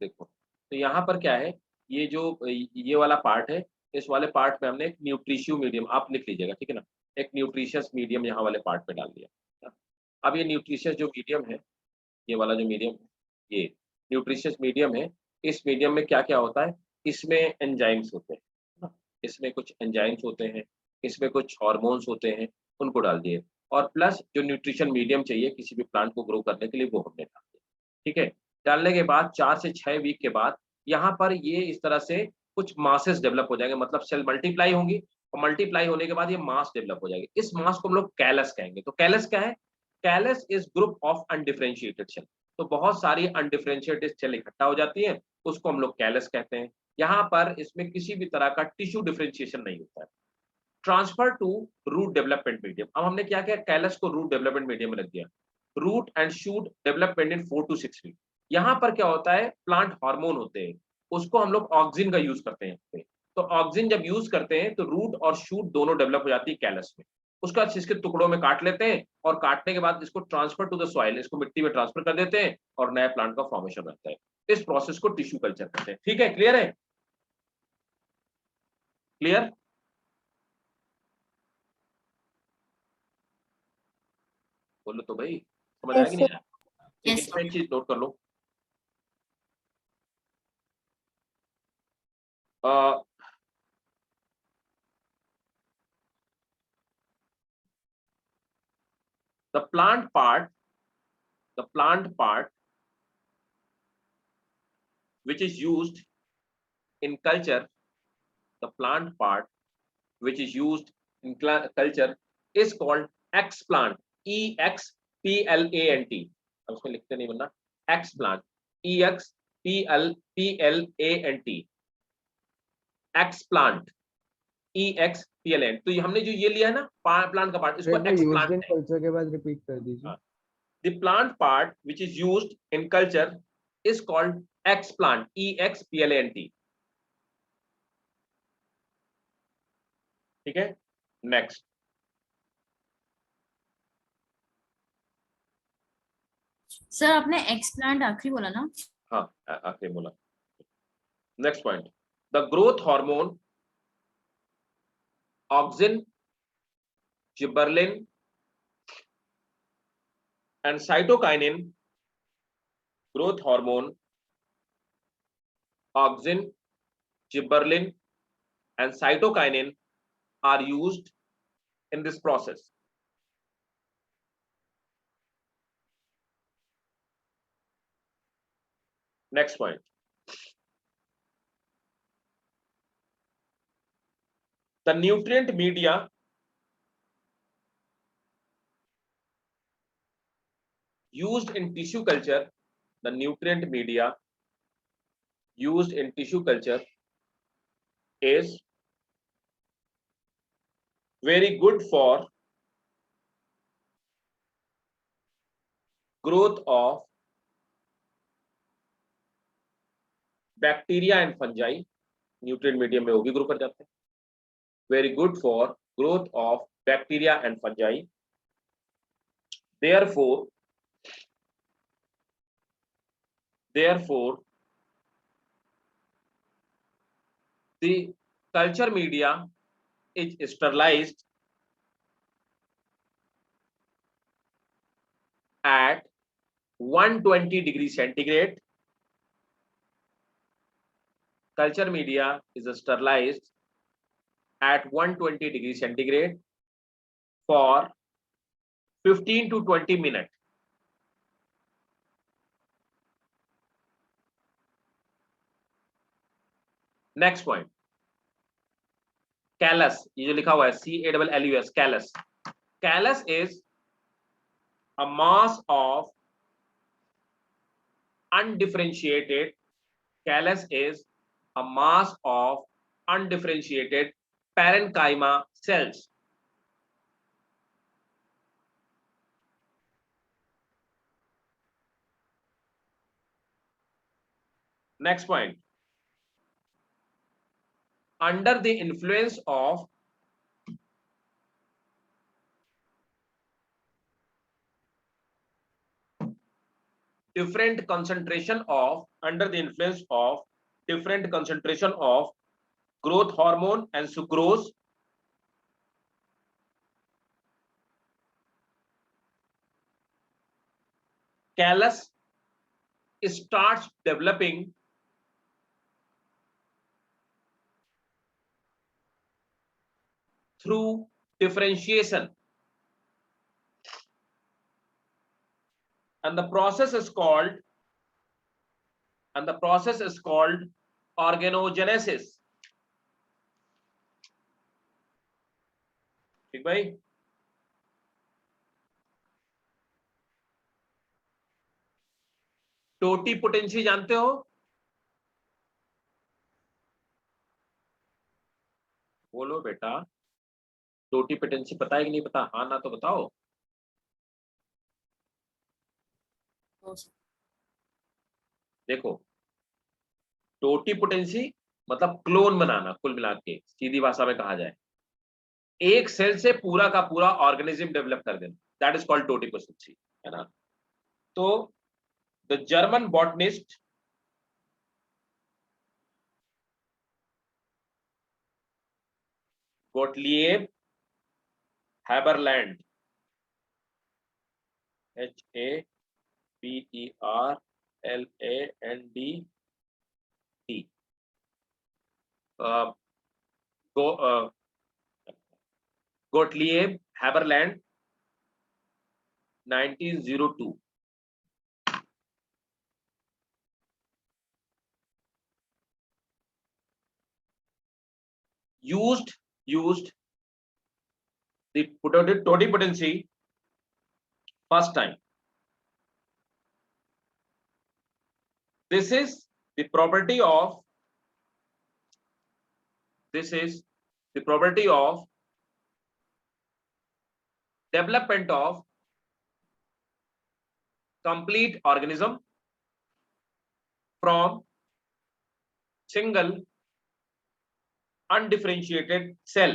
देखो, तो यहाँ पर क्या है, ये जो ये वाला पार्ट है, इस वाले पार्ट में हमने एक न्यूट्रिशियस मीडियम, आप लिख लीजिएगा, ठीक है ना। एक न्यूट्रिशियस मीडियम यहाँ वाले पार्ट में डाल दिया। अब ये न्यूट्रिशियस जो मीडियम है, ये वाला जो मीडियम है, ये न्यूट्रिशियस मीडियम है। इस मीडियम में क्या-क्या होता है, इसमें एंजाइम्स होते हैं, है ना? इसमें कुछ एंजाइम्स होते हैं, इसमें कुछ हार्मोन्स होते हैं, उनको डाल दिए, और प्लस जो न्यूट्रिशन मीडियम चाहिए किसी भी प्लांट को ग्रो करने के लिए, वो हमने डाल दिया, ठीक है। डालने के बाद 4 से 6 वीक के बाद यहाँ पर ये इस तरह से कुछ मासेस डेवलप हो जाएंगे, मतलब सेल मल्टीप्लाई होंगी और मल्टीप्लाई होने के बाद ये मास डेवलप हो जाएगी। इस मास को हम लोग कैलस कहेंगे। तो कैलस क्या है? Callus is group of undifferentiated cell. तो बहुत सारी अनडिफरेंशिएटेड सेल इकट्ठा हो जाती है, उसको हम लोग कैलस कहते हैं। यहाँ पर इसमें किसी भी तरह का टिश्यू डिफरेंशिएशन नहीं होता है। Transfer to root development medium. अब हमने क्या किया, कैलस को रूट डेवलपमेंट मीडियम में रख दिया। Root and shoot development in 4 to 6 week. यहाँ पर क्या होता है, प्लांट हार्मोन होते हैं, उसको हम लोग ऑक्सिन का यूज करते हैं। तो ऑक्सिन जब यूज करते हैं तो रूट और शूट दोनों डेवलप हो जाती है कैलस में। उसके बाद इसके टुकड़ों में काट लेते हैं और काटने के बाद इसको ट्रांसफर टू द सॉइल, इसको मिट्टी में ट्रांसफर कर देते हैं और नए प्लांट का फॉर्मेशन रहता है। इस प्रोसेस को टिश्यू कल्चर कहते हैं। ठीक है, क्लियर है? क्लियर? बोलो तो भाई, समझ आया कि Yes, नहीं sir. आया? ठीक है, Yes, इसमें एक चीज नोट कर लो। the plant part which is used in culture, the plant part which is used in culture is called explant, explant। अब उसमें लिखते नहीं बनना, explant, explant, explant, explant। तो ये हमने जो ये लिया है ना प्लांट का पार्ट, इसको एक बार यूज्ड एक्सप्लांट इन है। कल्चर के बाद रिपीट कर दीजिए। हाँ। The plant part which is used in culture is called explant, explant। ठीक है, नेक्स्ट। सर आपने एक्सप्लांट आखिरी बोला ना? हाँ, आखिरी बोला। Next point, the growth hormone auxin, gibberellin and cytokinin, growth hormone auxin, gibberellin and cytokinin are used in this process. Next point, the nutrient media used in tissue culture, the nutrient media used in tissue culture is very good for growth of bacteria and fungi। nutrient medium में वो भी ग्रो कर जाते हैं। very good for growth of bacteria and fungi। therefore the culture media is sterilized at 120 degrees centigrade। Culture media is sterilized at 120 degrees centigrade for 15 to 20 minutes। Next point, callus, ये जो लिखा हुआ है CALLUS, callus। Callus is a mass of undifferentiated, callus is a mass of undifferentiated parenchyma cells। Next point, under the influence of different concentration of growth hormone and sucrose, callus starts developing through differentiation, and the process is called and the process is called organogenesis. ठीक भाई? टोटीपोटेंसी जानते हो? बोलो बेटा, टोटीपोटेंसी पता है कि नहीं पता? हाँ ना तो बताओ। देखो, टोटीपोटेंसी मतलब क्लोन बनाना, कुल मिला के सीधी भाषा में कहा जाए, एक सेल से पूरा का पूरा ऑर्गेनिज्म डेवलप कर देना, दैट इज कॉल्ड टोटीपोटेंसी, है ना? तो the German botanist Gottlieb Haberland, HABERLAND, Gottlieb Haberland 1902, used the totipotency first time. This is the property of development of complete organism from single undifferentiated cell.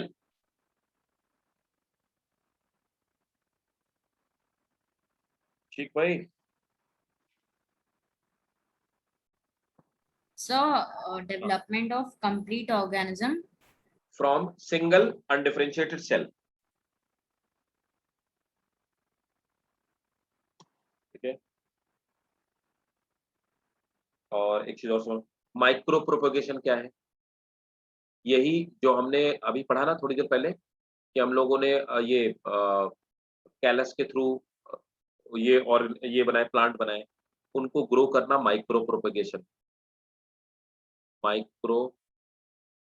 ठीक भाई? So, development of complete organism from single undifferentiated cell. ठीक है? और एक चीज और सुनो, माइक्रो प्रोपगेशन क्या है? यही जो हमने अभी पढ़ा ना थोड़ी देर पहले, कि हम लोगों ने ये कैलस के थ्रू ये और ये बनाए, प्लांट बनाए, उनको ग्रो करना माइक्रो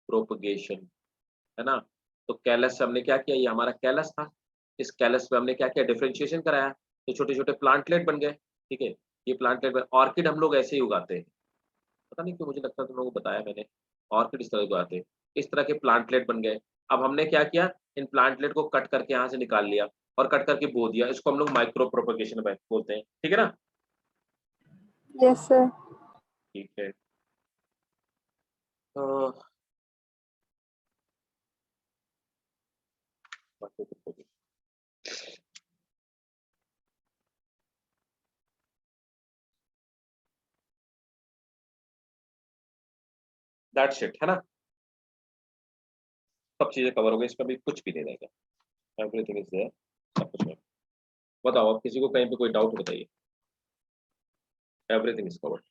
प्रोपगेशन, है ना? तो कैलस से हमने क्या किया, ये हमारा कैलस था, इस कैलस पे हमने क्या किया, डिफरेंशिएशन कराया, तो छोटे छोटे प्लांटलेट बन गए। ठीक है, ये प्लांटलेट, ऑर्किड हम लोग ऐसे ही उगाते हैं, पता नहीं क्यों, मुझे लगता है तुम लोगों को बताया मैंने, ऑर्किड इस तरह उगाते हैं, इस तरह के प्लांटलेट बन गए। अब हमने क्या किया, इन प्लांटलेट को कट करके यहाँ से निकाल लिया और कट करके बो दिया, इसको हम लोग माइक्रो प्रोपगेशन बोलते हैं। ठीक है ना? Yes, sir. ठीक है, दैट्स इट, है ना? सब चीजें कवर हो गई, इसमें भी कुछ भी नहीं रहेगा, एवरीथिंग इज देयर, सब कुछ है। बताओ, अब किसी को कहीं पे कोई डाउट बताइए, एवरीथिंग इज कवर्ड।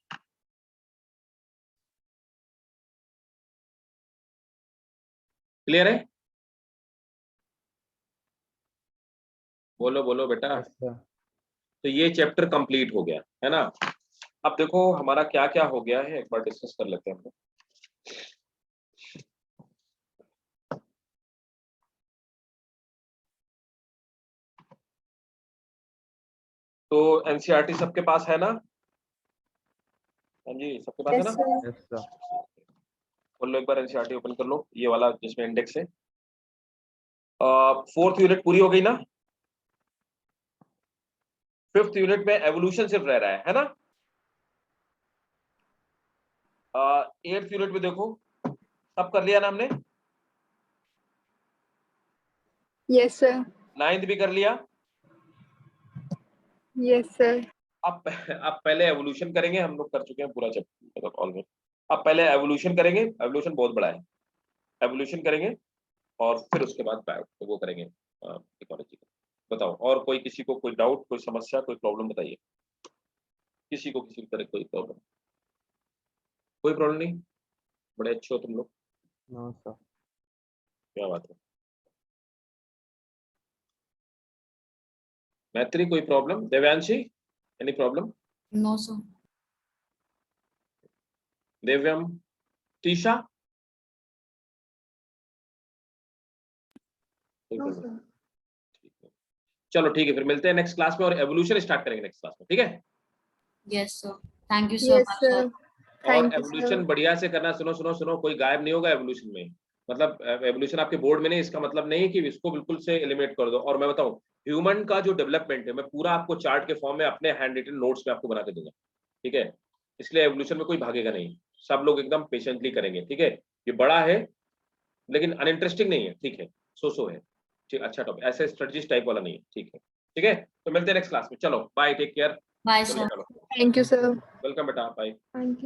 क्लियर है? बोलो बोलो बेटा। Yes, sir. तो ये चैप्टर कंप्लीट हो गया, है ना? अब देखो हमारा क्या क्या हो गया है, एक बार डिस्कस कर लेते हैं हम लोग। तो एनसीईआरटी सबके पास है ना? हाँ जी, सबके पास है Yes, ना? sir. Yes, sir. खोल लो एक बार एनसीईआरटी, ओपन कर लो, ये वाला जिसमें इंडेक्स है। 4th यूनिट पूरी हो गई ना? 5th यूनिट में एवोल्यूशन सिर्फ रह रहा है ना? 8th यूनिट में देखो, सब कर लिया ना हमने? Yes, sir. 9th भी कर लिया। Yes, sir. अब पहले एवोल्यूशन करेंगे, हम लोग कर चुके हैं पूरा चैप्टर मतलब ऑलमोस्ट। अब पहले एवोल्यूशन करेंगे, एवोल्यूशन बहुत बड़ा है, एवोल्यूशन करेंगे और फिर उसके बाद तो वो करेंगे इकोलॉजी का। बताओ, और कोई किसी को कोई डाउट, कोई समस्या, कोई प्रॉब्लम बताइए, किसी को किसी तरह कोई प्रॉब्लम? कोई प्रॉब्लम नहीं? बड़े अच्छे हो तुम लोग, No, sir. क्या बात है। मैत्री कोई problem? Devanshi any problem? no, sir. Devyam, Tisha? No, sir. चलो ठीक है, फिर मिलते हैं नेक्स्ट क्लास में और एवोल्यूशन स्टार्ट करेंगे नेक्स्ट क्लास में, ठीक है? Yes, sir. Thank you so Yes, much, sir. sir. और Thank you, एवोल्यूशन sir. बढ़िया से करना। सुनो सुनो सुनो, कोई गायब नहीं होगा एवोल्यूशन में। मतलब एवोल्यूशन आपके बोर्ड में नहीं, इसका मतलब नहीं कि इसको बिल्कुल से एलिमिनेट कर दो। और मैं बताऊं, ह्यूमन का जो डेवलपमेंट है मैं पूरा आपको चार्ट के फॉर्म में अपने हैंड रिटन नोट्स में आपको बना के दूंगा, ठीक है? इसलिए एवोल्यूशन में कोई भागेगा नहीं, सब लोग एकदम पेशेंटली करेंगे, ठीक है? ये बड़ा है लेकिन अनइंटरेस्टिंग नहीं है, ठीक है? सो है, ठीक, अच्छा टॉपिक, ऐसे स्ट्रेटजिस्ट टाइप वाला नहीं है, ठीक है? ठीक है, तो मिलते हैं नेक्स्ट क्लास में। चलो बाय, टेक केयर। Bye, चलो sir. चलो, Thank you, sir. वेलकम बेटा, बाय। Thank you.